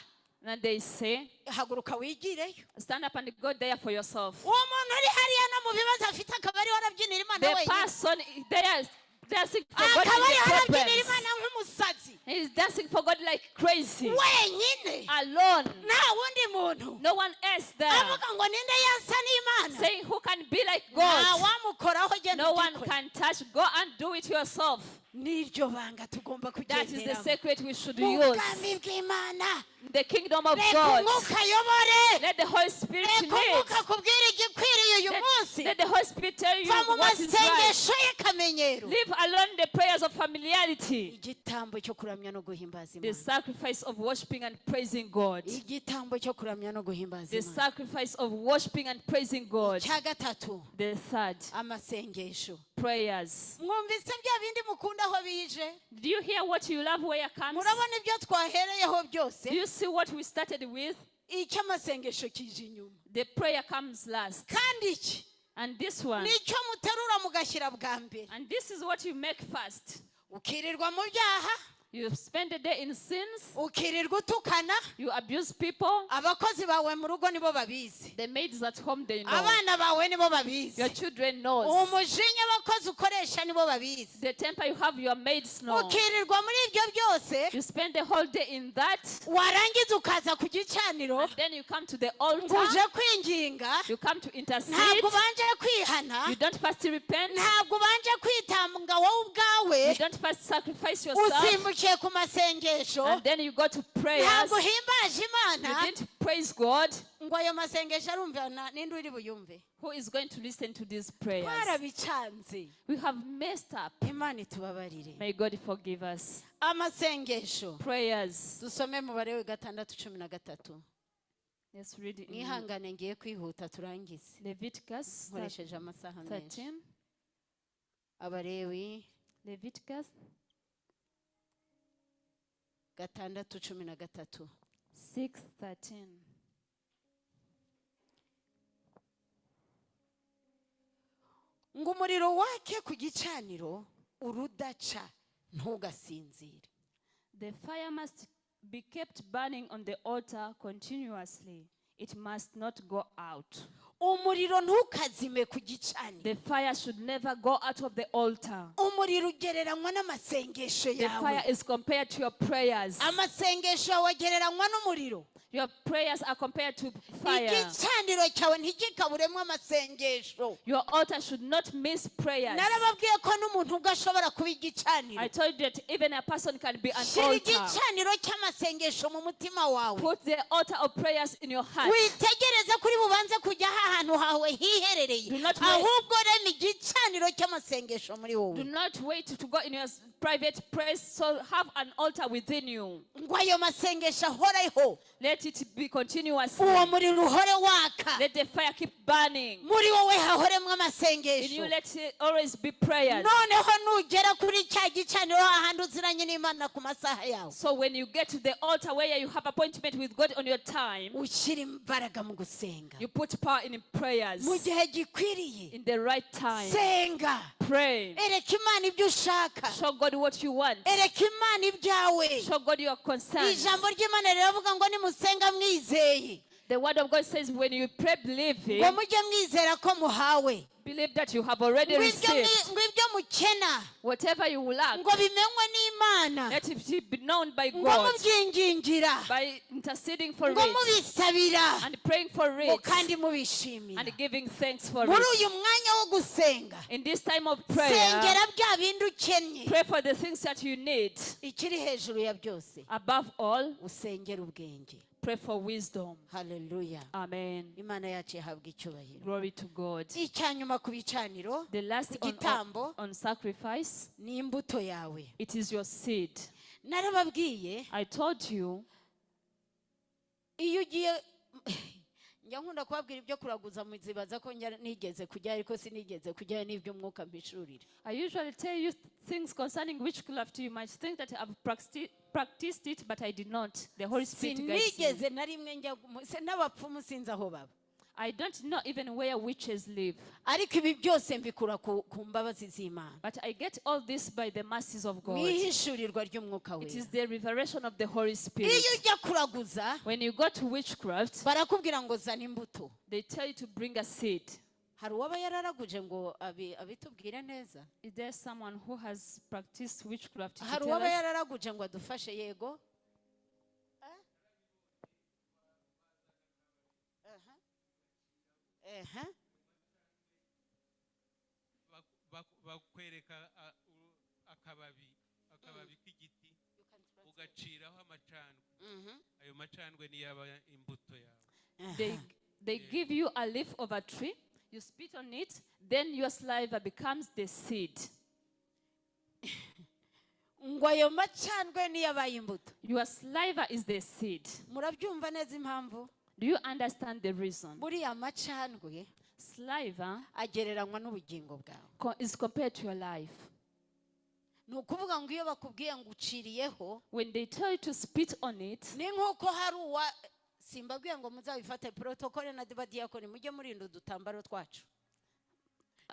And they say, Haguruka wigireyo. stand up and go there for yourself. Uwo muntu uri hariya no mu bibazo afite akaba ariho arabyinira Imana The wenyine. person there is dancing for God Akaba in ariho the arabyinira problems. Imana nk'umusazi. He is dancing for God like crazy. Wenyine. Alone. Nta wundi muntu. No one else there. Avuga ngo ninde yasa n'Imana. Saying who can be like Nta God. wamukoraho genda No one ubikore. can touch. Go and do it yourself. Niryo banga tugomba That is the kugenderamo. secret we should Mu use. bwami bw'Imana. The kingdom of Reka God. umwuka ayobore. Let the Holy Spirit Reka umwuka lead. akubwire igikwiriye uyu munsi. Let the Holy Spirit tell you Va mu what is right. masengesho y'akamenyero. Leave alone the prayers of familiarity. Igitambo cyo kuramya no guhimbaza The Imana. sacrifice of worshiping and praising God. Igitambo cyo kuramya no guhimbaza The Imana. sacrifice of worshiping and praising God. Cya gatatu, The third, amasengesho. prayers. Mwumvise bya bindi mukunda aho bije? Do you hear what you love where comes? Murabona ibyo twahereyeho Do byose? you see what we started with? Icyo amasengesho kije inyuma. The prayer comes last. Kandi iki And this one. nicyo muterura mugashyira bwa mbere. And this is what you make first. Ukirirwa mu byaha, You spend the day in sins. ukirirwa utukana, You abuse people. abakozi bawe mu rugo nibo babizi. The maids at home, they know. Abana bawe nibo babizi. Your children know. Umujinya abakozi ukoresha nibo babizi. The temper you have, your maids know. Ukirirwa muri ibyo byose, You spend the whole day in that. warangiza ukaza ku gicaniro, And then you come to the ngo altar. uje kwinginga, You come to intercede. ntabwo ubanje kwihana, You don't first repent. ntabwo ubanje kwitanga wowe You ubwawe, don't first sacrifice yourself. usimbukiye ku masengesho, And then you go to prayers. ntabwo uhimbaje You Imana, didn't praise God. ngo ayo masengesho arumvana ninde uri buyumve. Who is going to listen to these prayers? Twarabicanze. We have messed up. Imana itubabarire. May God forgive us. Amasengesho. Prayers. Dusome mu Balewi 6:13. Let's read it in Mwihangane ngiye kwihuta turangize. Leviticus Nkoresheje amasaha menshi. 13. Abalewi Leviticus 6:13. 6:13. Ngo umuriro wake ku gicaniro urudaca ntugasinzire. The fire must be kept burning on the altar continuously. It must not go out. Umuriro ntukazime ku gicaniro. The fire should never go out of the altar. Umuriro ugereranywa n'amasengesho The fire yawe. is compared to your prayers. Amasengesho yawe agereranywa n'umuriro. Your prayers are compared to fire. Igicaniro cyawe ntigikaburemo amasengesho. Your altar should not miss prayers. Narababwiye ko n'umuntu ubwo ashobora kuba I igicaniro. told you that even a person can be an Shyira altar. igicaniro cy'amasengesho mu mutima wawe. Put the altar of prayers in your heart. Witegereza kuri bubanze kujya ahantu hawe hiherereye, Do not wait. ahubwo rema igicaniro cy'amasengesho muri Do wowe. not wait to go in your private place, so have an altar within you. Ngo ayo masengesho ahoreho, Let it be continuously. uwo muriro uhore waka, Let the fire keep burning. muri wowe hahoremo In you amasengesho. let it always be prayers. Noneho nugera kuri cya gicaniro hahandi uziranye n'Imana ku masaha yawe, So when you get to the altar where you have appointment with God on your time, ushyira imbaraga mu gusenga you put power in prayers mu gihe gikwiriye. in the right time. Senga, Pray. ereka Imana ibyo ushaka, Show God what you want. ereka Imana ibyawe. Show God your concerns. Ijambo ry'Imana riravuga ngo nimusenga mwizeye The word of God says when you pray ngo believing, mujye mwizera ko muhawe, believe that you have already ngo received. ibyo mukena Whatever you lack, ngo bimenywe n'Imana, let it be known by ngo God mubyingingira, by interceding for ngo it mubisabira, and praying for ngo it kandi mubishimira. and giving thanks for Muri it. uyu mwanya wo gusenga, In this time of prayer, sengera bya bindi ukennye, pray for the things that you need. ikiri hejuru ya byose Above all, usengera ubwenge. pray for wisdom. Haleluya. Amen. Imana yacu ihabwa icyubahiro. Glory to God. Icyanyuma ku bicaniro, The last ku gitambo, on sacrifice, ni imbuto yawe. it is your seed. Narababwiye, I told you, iyo ugiye njya nkunda kubabwira ibyo kuraguza muzibaza ko nigeze kujya, ariko sinigeze kujya n'ibyo umwuka mpishurira. I usually tell you things concerning witchcraft. You might think that I've practiced it, but I did not. The Holy Spirit guides me. Sinigeze na rimwe njya n'abapfumu sinzi aho baba. I don't know even where witches live. Ariko ibi byose mbikura ku mbabazi z'Imana. But I get all this by the mercies of God. Mwihishurirwa ry'umwuka It is wera. the revelation of the Holy Spirit. Iyo ujya kuraguza, When you go to witchcraft, barakubwira ngo zana imbuto. they tell you to bring a seed. Hari uwaba yararaguje ngo abitubwire neza? Is there someone who has practiced witchcraft? Hari uwaba yararaguje ngo adufashe? Yego. bakwereka akababi k'igiti ugaciraho amacandwe, ayo macandwe niyo aba imbuto yawe. They give you a leaf of a tree, you spit on it, then your saliva becomes the seed. Ngo ayo macandwe niyo abaye imbuto. Your saliva is the seed. Murabyumva neza impamvu? Do you understand the reason? Buriya macandwe Saliva agereranywa n'ubugingo bwawe. is compared to your life. Ni ukuvuga ngo iyo bakubwiye ngo uciriyeho, When they tell you to spit on it, ni nk'uko hari uwa simbabwiye ngo muzabifate protokole na badiyakoni mujye murinda udutambaro twacu.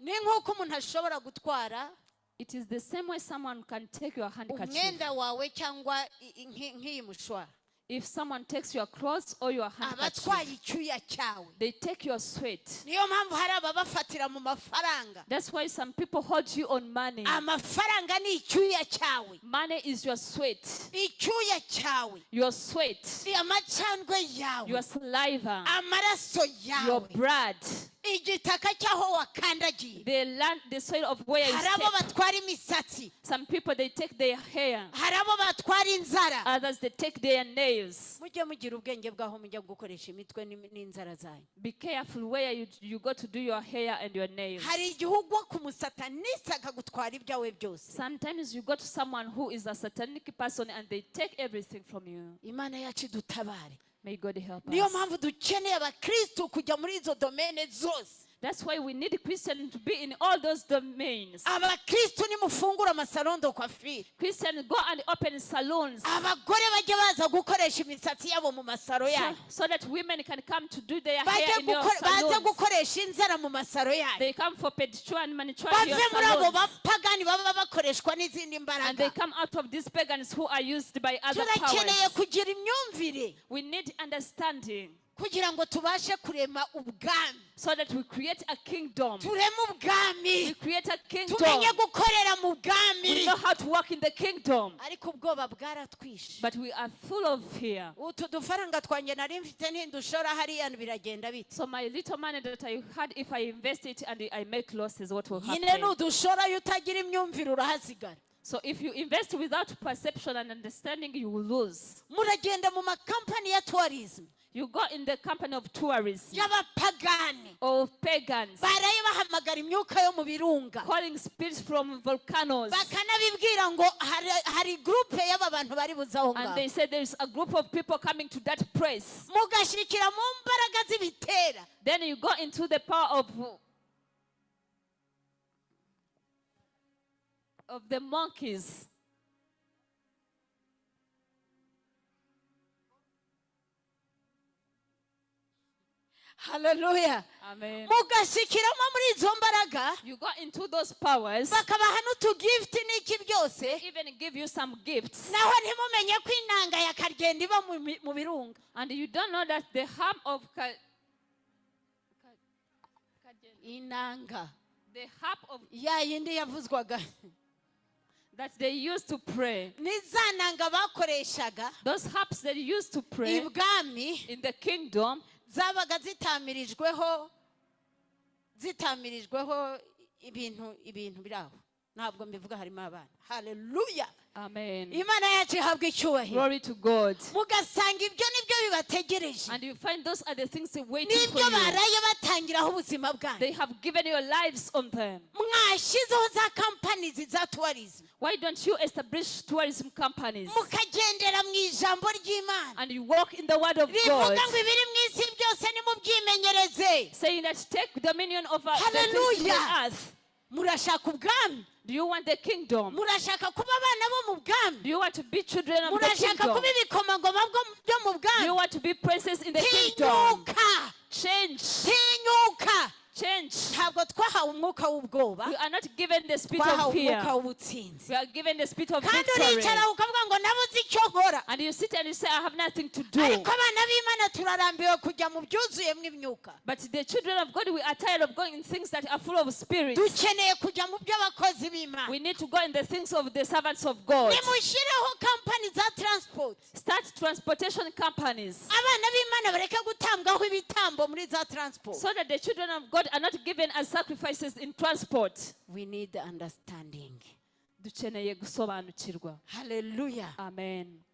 Ni nk'uko umuntu ashobora gutwara it is the same way someone can take your handkerchief. umwenda wawe cyangwa nk'iyi mushwara. If someone takes your clothes or your handkerchief, abatwaye icyuya cyawe. they take your sweat. Niyo mpamvu hari ababafatira mu mafaranga. That's why some people hold you on money. Amafaranga ni icyuya cyawe. Money is your sweat. Icyuya cyawe. Your sweat. Amacandwe yawe. Your saliva. Amaraso yawe. Your blood. Igitaka cyaho wakandagiye. The land, the soil of where you Hari abo step. batwara imisatsi. Some people, they take their hair. Hari abo batwara inzara. Others, they take their nails. Mujye mugira ubwenge bwaho mujya gukoresha imitwe n'inzara zanyu. Be careful where you go to do your hair and your nails. Hari igihe ugwa ku musatanisi akagutwara ibyawe byose. Sometimes you go to someone who is a satanic person and they take everything from you. Imana yacu dutabare. May God help Niyo us. mpamvu dukeneye abakristo kujya muri izo domene zose. That's why we need Christians to be in all those domains. Abakristo nimufungura amasaloon de coiffure. Christians, go and open salons Abagore bajye baza gukoresha imisatsi yabo mu masaro yayo. so that women can come to do their hair Baze in your salons. gukoresha inzara mu masaro yayo. They come for pedicure and manicure in your Bave muri abo salons. bapagani baba bakoreshwa n'izindi And they mbaraga. come out of these pagans who are used by other Turakeneye powers. kugira imyumvire We need understanding kugira ngo tubashe kurema ubwami. so that we create a kingdom. Tureme ubwami. We create a kingdom. Tumenye gukorera mu We bwami. know how to work in the kingdom. Ariko ubwoba bwaratwishe. But we are full of fear. Utu dufaranga twanjye nari mfite n'indushora hariya biragenda bite. So my little money that I had, if I invest it and I make losses, what will Nyine happen? n'udushora iyo utagira imyumvire urahasigara. So if you invest without perception and understanding, you will lose. Muragenda mu makampani ya tourism You go in the company of tourists y'abapagani. or pagans, Baraye bahamagara imyuka yo mu birunga. calling spirits from volcanoes. Bakanabibwira ngo hari groupe y'aba bantu bari buzaho And ngaho. they say there's a group of people coming to that place. Mugashirikira mu mbaraga z'ibitera. Then you go into the power of the monkeys. haleluya Amen. mugashikiramo muri izo mbaraga You go into those powers. bakabaha n'utugifuti n'iki byose Even give you some gifts. naho ntimumenye ko inanga yakagenda iba mu birunga And you don't know that the harm of inanga the harp of ya yindi yavuzwaga that they used to pray. n'izananga bakoreshaga Those harps that used to pray ibwami in the kingdom, zabaga zitamirijweho ibintu biri aho ntabwo mbivuga harimo abana haleluya amen. imana yacu ihabwa icyubahiro Glory to God. mugasanga ibyo nibyo bibategereje And you find those are the things they're waiting for nibyo you. baraye batangiraho ubuzima bwanyu They have given your lives on them. mwashyizeho za companies za tourism Why don't you establish tourism companies mukagendera mu ijambo ry'imana and you walk in the word of God, rivuga ngo ibiri mu isi byose nimubyimenyereze saying that take dominion over the things in the Hallelujah. earth? murashaka ubwami Do you want the kingdom? murashaka kuba abana bo mu bwami Do you want to be children of the murashaka kingdom? kuba ibikomangoma byo mu Do you bwami want to be princes in the kingdom? tinyuka Change. tinyuka Change. ntabwo twahawe umwuka w'ubwoba We are not given the spirit twahawe of fear. umwuka w'ubutsinzi We are given the spirit of kandi victory. uricara ukavuga ngo nabuze icyo nkora And you sit and you say, I have nothing to do. ariko abana b'imana turarambiwe kujya mu byuzuyemo imyuka But the children of God, we are tired of going in things that are full of spirits. dukeneye kujya mu by'abakozi b'imana We need to go in the things of the servants of God. nimushyireho kampani za transport Start transportation companies abana b'imana bareke gutambwaho ibitambo muri za transport so that the children of God are not given as sacrifices in transport. we need understanding Dukeneye gusobanukirwa. haleluya Amen.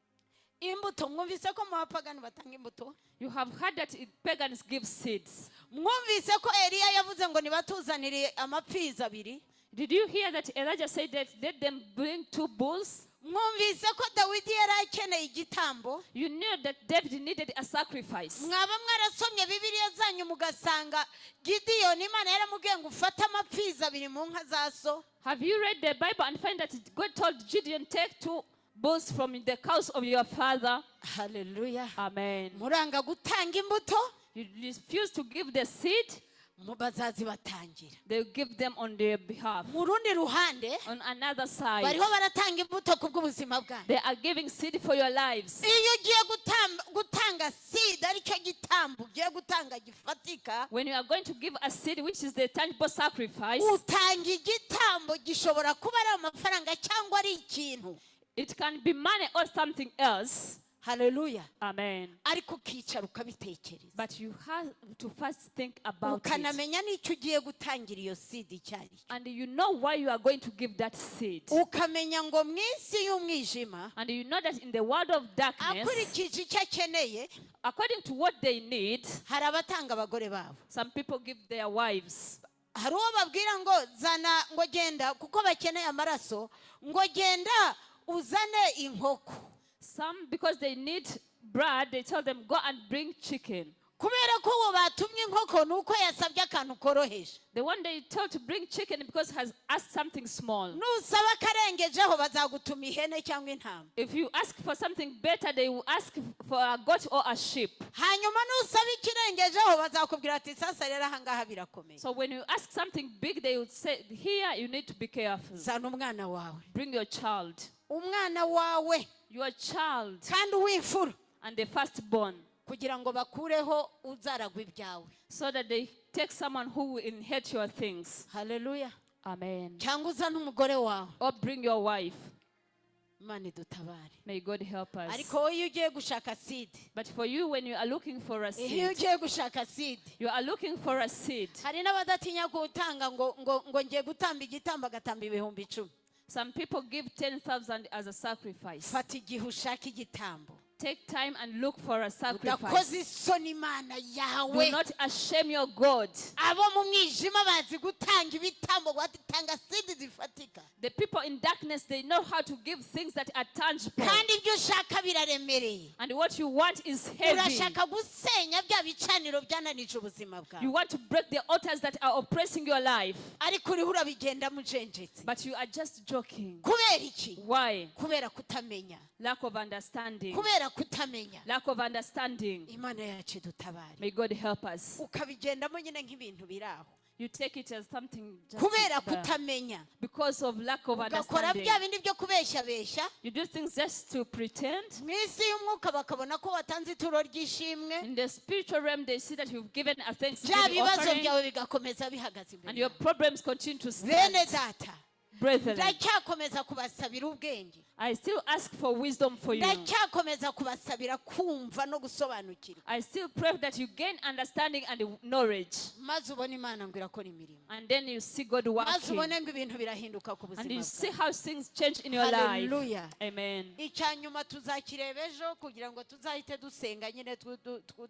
imbuto mwumvise ko mu bapagani batanga imbuto You have heard that pagans give seeds. mwumvise ko Eliya yavuze ngo nibatuzanire amapfizi abiri Did you hear that Elijah said that let them bring 2 bulls? mwumvise ko dawidi yari akeneye igitambo You knew that David needed a sacrifice. mwaba mwarasomye bibiliya zanyu mugasanga gidiyoni imana yaramubwiye ngo ufate amapfizi abiri mu nka za so Have you read the Bible and find that God told Gideon, take 2 bulls from the cows of your father? haleluya Amen. muranga gutanga imbuto You refuse to give the seed, bazazibatangira they will give them on their behalf. mu rundi ruhande On another side, bariho baratanga imbuto ku bw'ubuzima bwanyu they are giving seed for your lives. iyo ugiye gutanga seed aricyo gitambo ugiye gutanga gifatika When you are going to give a seed, which is the tangible sacrifice, utanga igitambo gishobora kuba ari amafaranga cyangwa ari ikintu it can be money or something else. haleluya Amen. ariko ukicara ukabitekereza But you have to first think about it. ukanamenya n'icyo ugiye gutangira iyo seed icyo ari cyo And you know why you are going to give that seed. ukamenya ngo mu isi y'umwijima And you know that in the world of darkness, akurikije icyo akeneye according to what they need, hari abatanga abagore babo some people give their wives. hari uwo babwira ngo zana ngo genda kuko bakeneye amaraso ngo genda uzane inkoko Some, because they need bread, they tell them, go and bring chicken. kubera ko uwo batumye inkoko ni uko yasabye akantu koroheje The one they told to bring chicken because has asked something small. nusaba akarengejeho bazagutuma ihene cyangwa intama If you ask for something better, they will ask for a goat or a sheep. hanyuma nusaba ikirengejeho bazakubwira ati sasa rero ahangaha birakomeye So when you ask something big, they would say, here you need to be careful. zana umwana wawe Bring your child. umwana wawe Your child kandi uw'imfura and the firstborn, kugira ngo bakureho uzaragwa ibyawe so that they take someone who will inherit your things. haleluya Amen. cyangwa uzane umugore wawe Or bring your wife. imana idutabare May God help us. ariko wowe iyo ugiye gushaka seed But for you, when you are looking for a iyo seed, ugiye gushaka seed you are looking for a seed. hari n'abadatinya gutanga ngo ngiye gutamba igitambo agatamba ibihumbi 10 Some people give 10,000 as a sacrifice. fata igihe ushaka igitambo Take time and look for a udakoze sacrifice. isoni imana Do yawe not ashame your God. abo mu mwijima bazi gutanga ibitambo batanga seed zifatika The people in darkness, they know how to give things that are tangible. kandi ibyo ushaka biraremereye And what you want is heavy. urashaka gusenya bya bicaniro byananije ubuzima You bwawe want to break the altars that are oppressing your life. ariko uriho urabigenda mujenjetse But you are just joking. kubera iki Why? kubera kutamenya Lack of understanding. kubera kubera kutamenya lack of understanding. Imana yacu dutabare May God help us. ukabigendamo nyine nk'ibintu biraho You take it as something just kubera there. kutamenya Because of lack of ugakora understanding. bya bindi byo kubeshyabeshya You do things just to pretend. mu isi y'umwuka bakabona ko watanze ituro ry'ishimwe In the spiritual realm, they see that you've given a bya thanksgiving bibazo offering, byawe bigakomeza bihagaze and imbere your yawe. problems continue to bene stand. data Brethren, ndacyakomeza kubasabira ubwenge I still ask for wisdom for you. ndacyakomeza kubasabira kumva no gusobanukirwa I still pray that you gain understanding and knowledge. maze ubone Imana ngo irakora imirimo And then you see God maze working. ubone ngo ibintu birahinduka ku And buzima you see bwawe how things change in your life. Hallelujah. Amen. icya nyuma tuzakireba ejo kugira ngo tuzahite dusenga nyine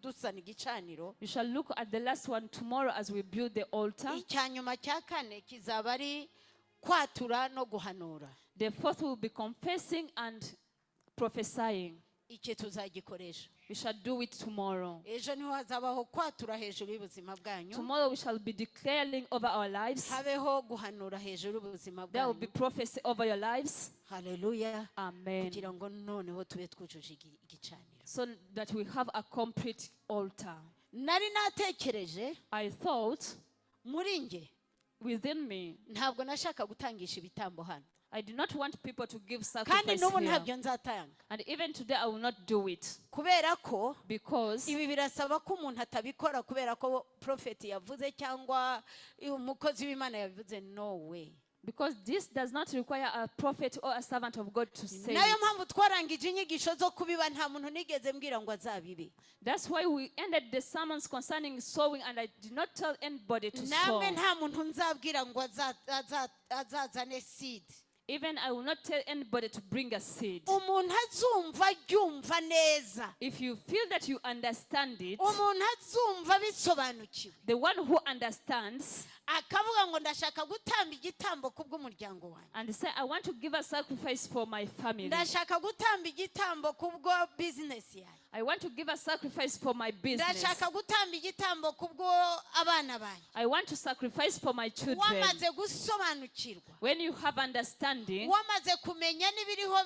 dusana igicaniro We shall look at the last one tomorrow as we build the altar. icya nyuma cya kane kizaba ari kwatura no guhanura The fourth will be confessing and prophesying. iki tuzagikoresha We shall do it tomorrow. ejo niho hazabaho kwatura hejuru y'ubuzima bwanyu Tomorrow we shall be declaring over our lives. habeho guhanura hejuru y'ubuzima There will be bwanyu prophecy over your lives. haleluya Amen. kugira ngo noneho tube twujuje igicaniro So that we have a complete altar. nari natekereje I thought muri nge within me, ntabwo nashaka gutangisha ibitambo hano I do not want people to give kandi sacrifice n'ubu here. ntabyo nzatanga And even today I will not do it. kubera ko Because ibi birasaba ko umuntu atabikora kubera ko prophet yavuze cyangwa umukozi w'Imana yavuze no way this does not require a prophet or a servant of God to say nayo it. mpamvu twarangije inyigisho zo kubiba nta muntu nigeze mbwira ngo azabibe That's why we ended the sermons concerning sowing, and I did not tell anybody to sow. namwe nta muntu nzabwira ngo azazane seed Even I will not tell anybody to bring a seed. umuntu azumva aryumva neza If you feel that you understand it, umuntu azumva bisobanukiwe the one who understands akavuga ngo ndashaka gutamba igitambo kubw'umuryango wanjye and say, I want to give a sacrifice for my family. ndashaka gutamba igitambo kubwo business yanjye I want to give a sacrifice for my business. ndashaka gutamba igitambo kubwo abana banjye I want to sacrifice for my children. wamaze gusobanukirwa When you have understanding, wamaze kumenya n'ibiriho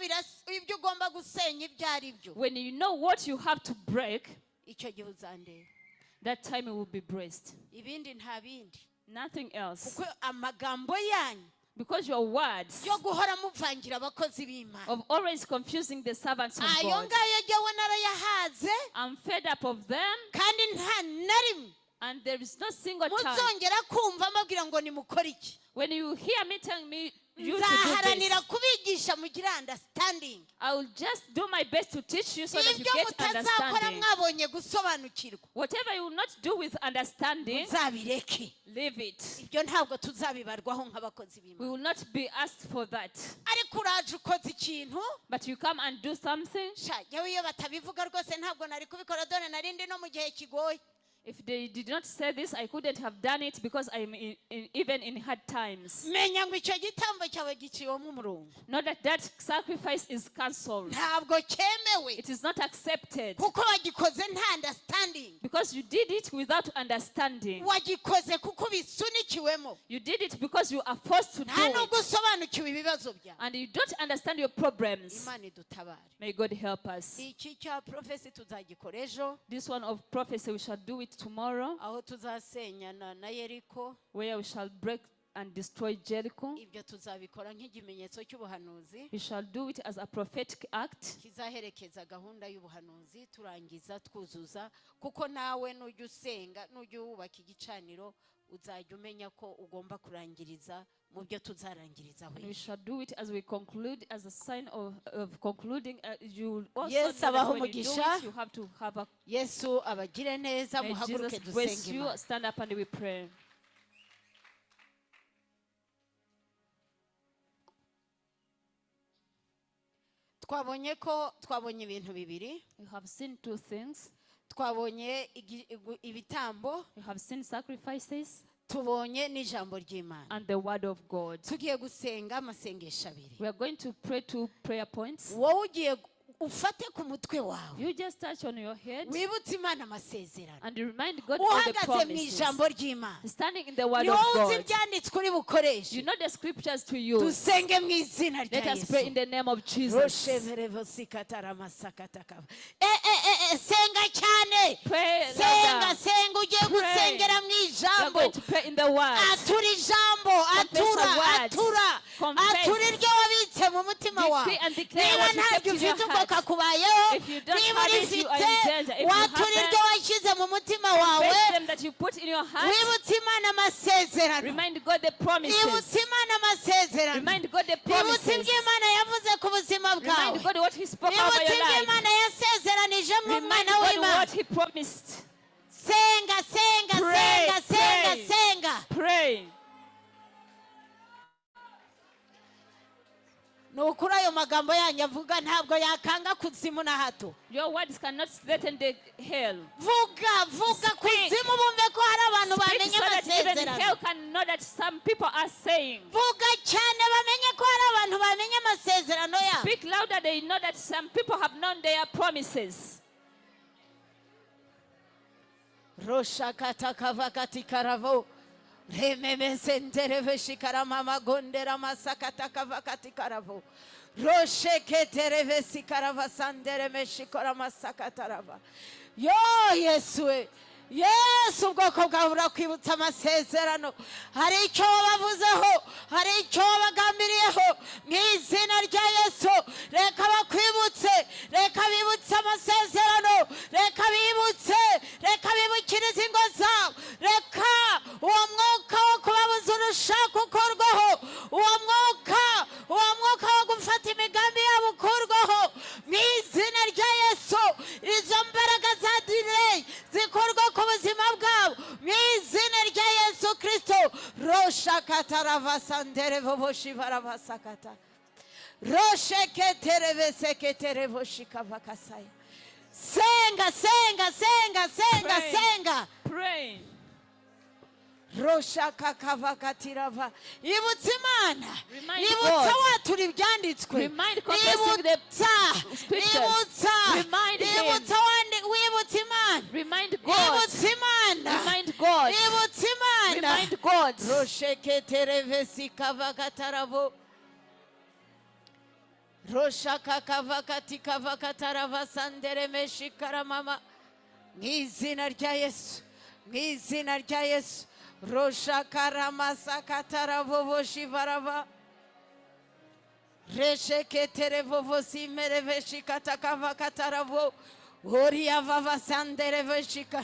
ibyo ugomba gusenya ibyo ari byo when you know what you have to break, icyo gihe uzandeba that time it will be blessed. ibindi nta bindi Nothing else. kuko amagambo yanyu Because your words yo guhora muvangira abakozi b'Imana of always confusing the servants of ayo God. ngayo jyewe narayahaze I'm fed up of them, kandi nta na rimwe and there is no single time muzongera kumva mbabwira ngo nimukore iki when you hear me telling me you to do nzaharanira this. kubigisha mugira understanding I will just do my best to teach you so that you ibyo get mutazakora understanding. mwabonye gusobanukirwa Whatever you will not do with understanding, muzabireke leave it. ibyo ntabwo tuzabibarwaho nk'abakozi We b'Imana will not be asked for that. ariko uraje ukoze ikintu But you come and do something. sha yewe iyo batabivuga rwose ntabwo nari kubikora dore narindi no mu gihe kigoye If they did not say this, I couldn't have done it because I'm even in hard times. menya ngo icyo gitambo cyawe giciwemo umurongo Not that that sacrifice is cancelled. ntabwo cyemewe It is not accepted kuko wagikoze nta understanding because you did it without understanding. wagikoze kuko bisunikiwemo You did it because you are forced to do nta nubwo it. usobanukiwe ibibazo byawe And you don't understand your problems. Imana idutabare May God help us. iki cya prophecy tuzagikora ejo This one of prophecy, we shall do it tomorrow, aho tuzasenyana na Yeriko where we shall break and destroy Jericho. ibyo tuzabikora nk'ikimenyetso cy'ubuhanuzi We shall do it as a prophetic act. kizaherekeza gahunda y'ubuhanuzi turangiza twuzuza kuko nawe nujya usenga nujya wubaka igicaniro uzajya umenya ko ugomba kurangiriza mu byo tuzarangirizaho We shall do it as we conclude, as a sign of concluding. You will also Yes, know that abaho when you do umugisha. it, you have to have a. yesu abagire neza May muhaguruke Jesus bless dusenge you. Imana. Stand up and we pray. twabonye ibintu bibiri You have seen two things. twabonye ibitambo You have seen sacrifices tubonye n'ijambo ry'Imana and the word of God. tugiye gusenga amasengesho abiri We are going to pray two prayer points. wowe ugiye ufate ku mutwe wawe You just touch on your head wibutse Imana amasezerano and you remind God of the uhagaze mu promises. ijambo ry'Imana Standing in the word ni of wowe uzi God. ibyanditswe uri bukoreshe You know the scriptures to use. dusenge mu izina rya Let us pray in Yesu the name of Jesus. senga cyane Pray senga louder. senga ugiye Pray. gusengera mu We are ijambo going to pray in the word. atura ijambo atura the word. atura Confess. atura iryo wabitse mu mutima wawe Decree and declare niba what you kept ntabyo in your ufite heart. ubwo kakubayeho If you don't niba have it, you are in urifite danger. If you watura have iryo washyize mu mutima wawe Confess them that you put in your heart. wibutse Imana amasezerano Remind God the promises. wibutse Imana amasezerano Remind God the wibutse promises. ibyo Imana yavuze ku buzima bwawe Remind God what He spoke over wibutse your ibyo life. Imana yasezeranije mu Remind mwana God w'Imana what He promised. senga senga Pray, senga senga pray. senga Pray. ni ukuri ayo magambo yanyu avuga ntabwo yakanga kuzimu na hato Your words cannot threaten the hell. vuga vuga Speak. kuzimu bumve ko hari abantu Speak bamenye so that even amasezerano hell can know that some people are saying. vuga cyane bamenye ko hari abantu bamenye amasezerano yabo Speak louder, they know that some people have known their promises. roshakata kavakati karavo rememesentereve shikaramama gondera masakata kavakati karavo rosheketereve sikarava sandere meshikora masakatarava yo Yesu we Yesu ubwoko bwawe burakwibutsa amasezerano hari icyo wabavuzeho hari icyo wabagambiriyeho mu izina rya Yesu reka bakwibutse reka bibutse amasezerano reka bibukirize ingo zawe reka uwo mwuka wo kubabuza urushaka ukorwaho uwo mwuka wo gufata imigambi yabo ukorwaho mu izina rya Yesu izo mbaraga za delay zikorwa ku buzima bwabo mu izina rya Yesu Kristo roshakatarava vovoshivaravasakata rosheketereveseketerevoshikamvakasaya senga senga senga senga Pray. senga Pray. roshakakavakatirava ibutsa Imana Remind ibutsa God. watura ibyanditswe Remind confessing the scriptures. Remind Him. ibutsa wibutsa Imana Remind God. ibutsa Imana Remind God. ibutsa Imana Remind God. rosheketerevesikavaravo roshakakavakatikavakataravasanderemeshikaramama mu izina rya Yesu mu izina rya Yesu roshakaramasakataravovoshvarava resheketerevovosimereveshikatakavakataravo oriavavasandereveshika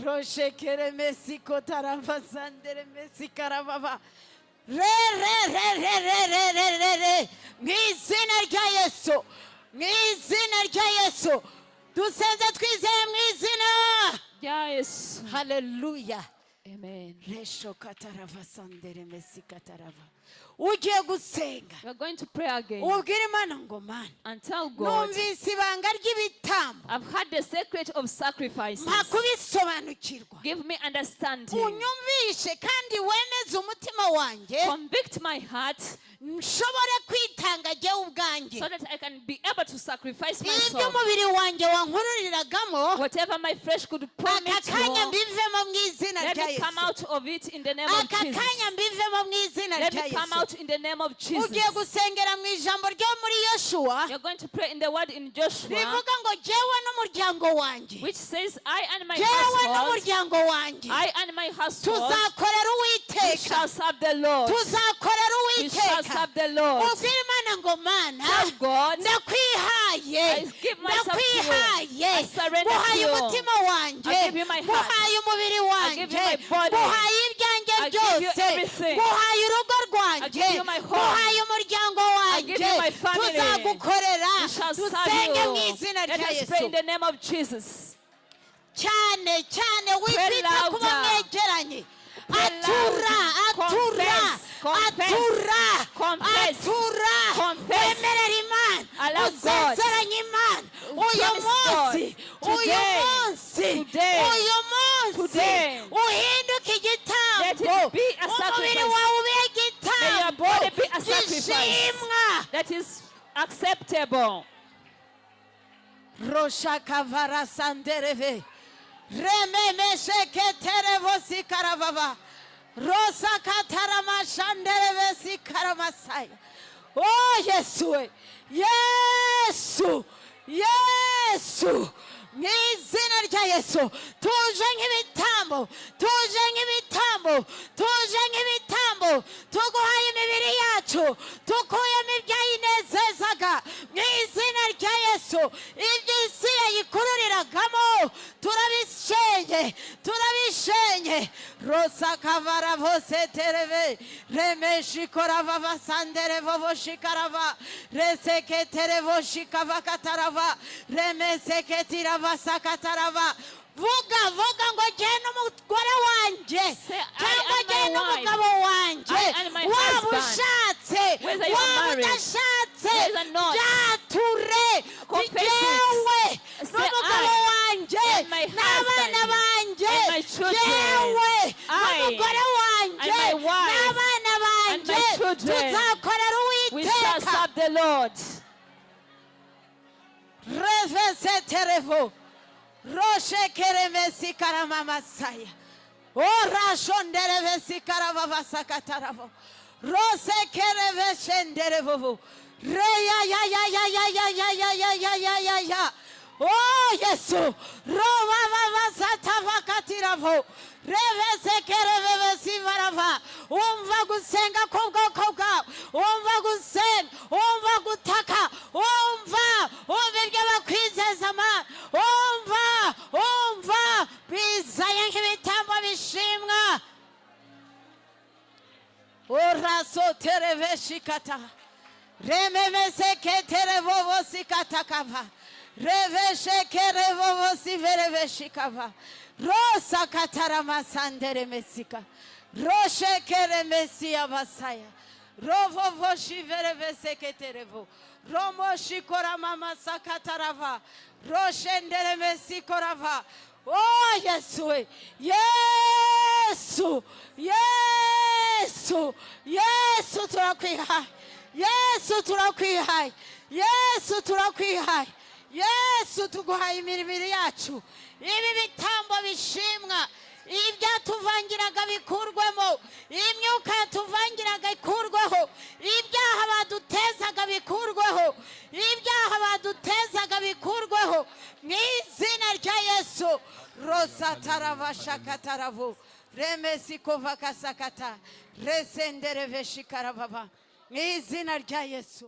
roshekere mesiko taravasandere mesikaravava re mu izina rya Yesu mu izina rya Yesu dusenze twizeye mu izina Yes. haleluya Amen. resho kataravasandere mesikatarava ugiye gusenga We are going to pray again ubwire Imana ngo Mana and tell God, numvise ibanga ry'ibitambo I've had the secret of sacrifices. mpa kubisobanukirwa Give me understanding. unyumvishe kandi wemeze umutima wanjye Convict my heart nshobore kwitanga jyewe ubwanjye so that I can be able to sacrifice ibyo myself. umubiri wanjye wankururiragamo Whatever my flesh could aka promise kanya you, mbivemo mu izina let rya me come Yesu out of it in the name of aka Jesus. kanya mbivemo mu izina Let rya me come Yesu out in the name of Jesus. ugiye gusengera mu ijambo ryo muri Yoshuwa You're going to pray in the word in Joshua, rivuga ngo jyewe n'umuryango wanjye which says, I and my jyewe household, n'umuryango wanjye I and my household, tuzakorera we Uwiteka shall serve the Lord. tuzakorera We shall Uwiteka serve the Lord. ubwire Imana ngo Mana Tell God, ndakwihaye I give myself to you. ndakwihaye I surrender to nguhaye you. umutima wanjye I give you my heart. nguhaye umubiri I give wanjye you my body. nguhaye ibyanjye I give you byose everything. nguhaye urugo I rwanjye give you my home. nguhaye umuryango I wanjye give you my family. tuzagukorera We shall dusenge mu serve izina you. Let rya us pray in Yesu the name of Jesus. cyane cyane witwita kuba louder. mwegeranye Pray atura loud. atura Confess. atura Confess. atura Confess. wemerera Imana Allow God. usezeranye Imana uyu Promise munsi God. uyu Today. munsi Today. uyu munsi Today. uhinduke Let igitambo it be a umubiri sacrifice. wawe ube igitambo bishimwa. that is acceptable. Rosha kavara sandereve. Rememeshe keterevo sikaravava. Rosa katarama shandereve sikaramasaya. Oh, Yesu. Yesu. Yesu. Mu izina rya Yesu tuje nk'ibitambo, tuje nk'ibitambo, tuje nk'ibitambo, tuguhaye imibiri yacu, tukuyemo ibyayinezezaga. Mu izina rya Yesu iby'isi yayikururiragamo turabishenye, turabishenye. Rosa kavara vose tereve remeshi korava vasandere vovo shikarava reseke terevo shikava katarava remeseke tirava sakatarava. Vuga vuga ngo jye n'umugore wanje cyangwa jye n'umugabo wanje, waba ushatse waba udashatse byature jyewe n'umugabo wanje n'abana banje, jyewe n'umugore wanje n'abana banje tuzakorera We shall Uwiteka. serve the Lord. Revese terevo Roche keremesi karamamasaya. Ora shonderevesi karavavasa kataravo. Rose kereveshenderevo. Reya ya ya ya ya ya ya ya ya ya ya ya ya. Oh Yesu. Rova vavasa tavakatiravo. Revese kerevesi varava. Umva gusenga kobwoko bwawe. Umva gusenga. Umva gutaka. Umva ibyo bakwizeza Mana. Umva bizaye nk'ibitambo bishimwa. Oraso tereveshikata. Rememese keterevovo sikatakava. Reveshe kerevovo sivereveshikava. Rosa katarama sandere mesika. Roshe keremesi abasaya. Rovovo shiverevese keterevo. Romo shikora mama sakatarava. Roshendere mesi korava. Oh Yesu. Yesu. Yesu. Yesu turakwihaye. Yesu turakwihaye. Yesu turakwihaye. Yesu tuguhaye imirimo yacu. Ibi bitambo bishimwa. Ibyatuvangiraga bikurwemo, imyuka yatuvangiraga ikurweho, ibyaha badutezaga bikurweho, ibyaha badutezaga bikurweho. Mu izina rya Yesu. Rosa taravashakataravu remesi kovakasakata resendere veshikaravava. Mu izina rya Yesu.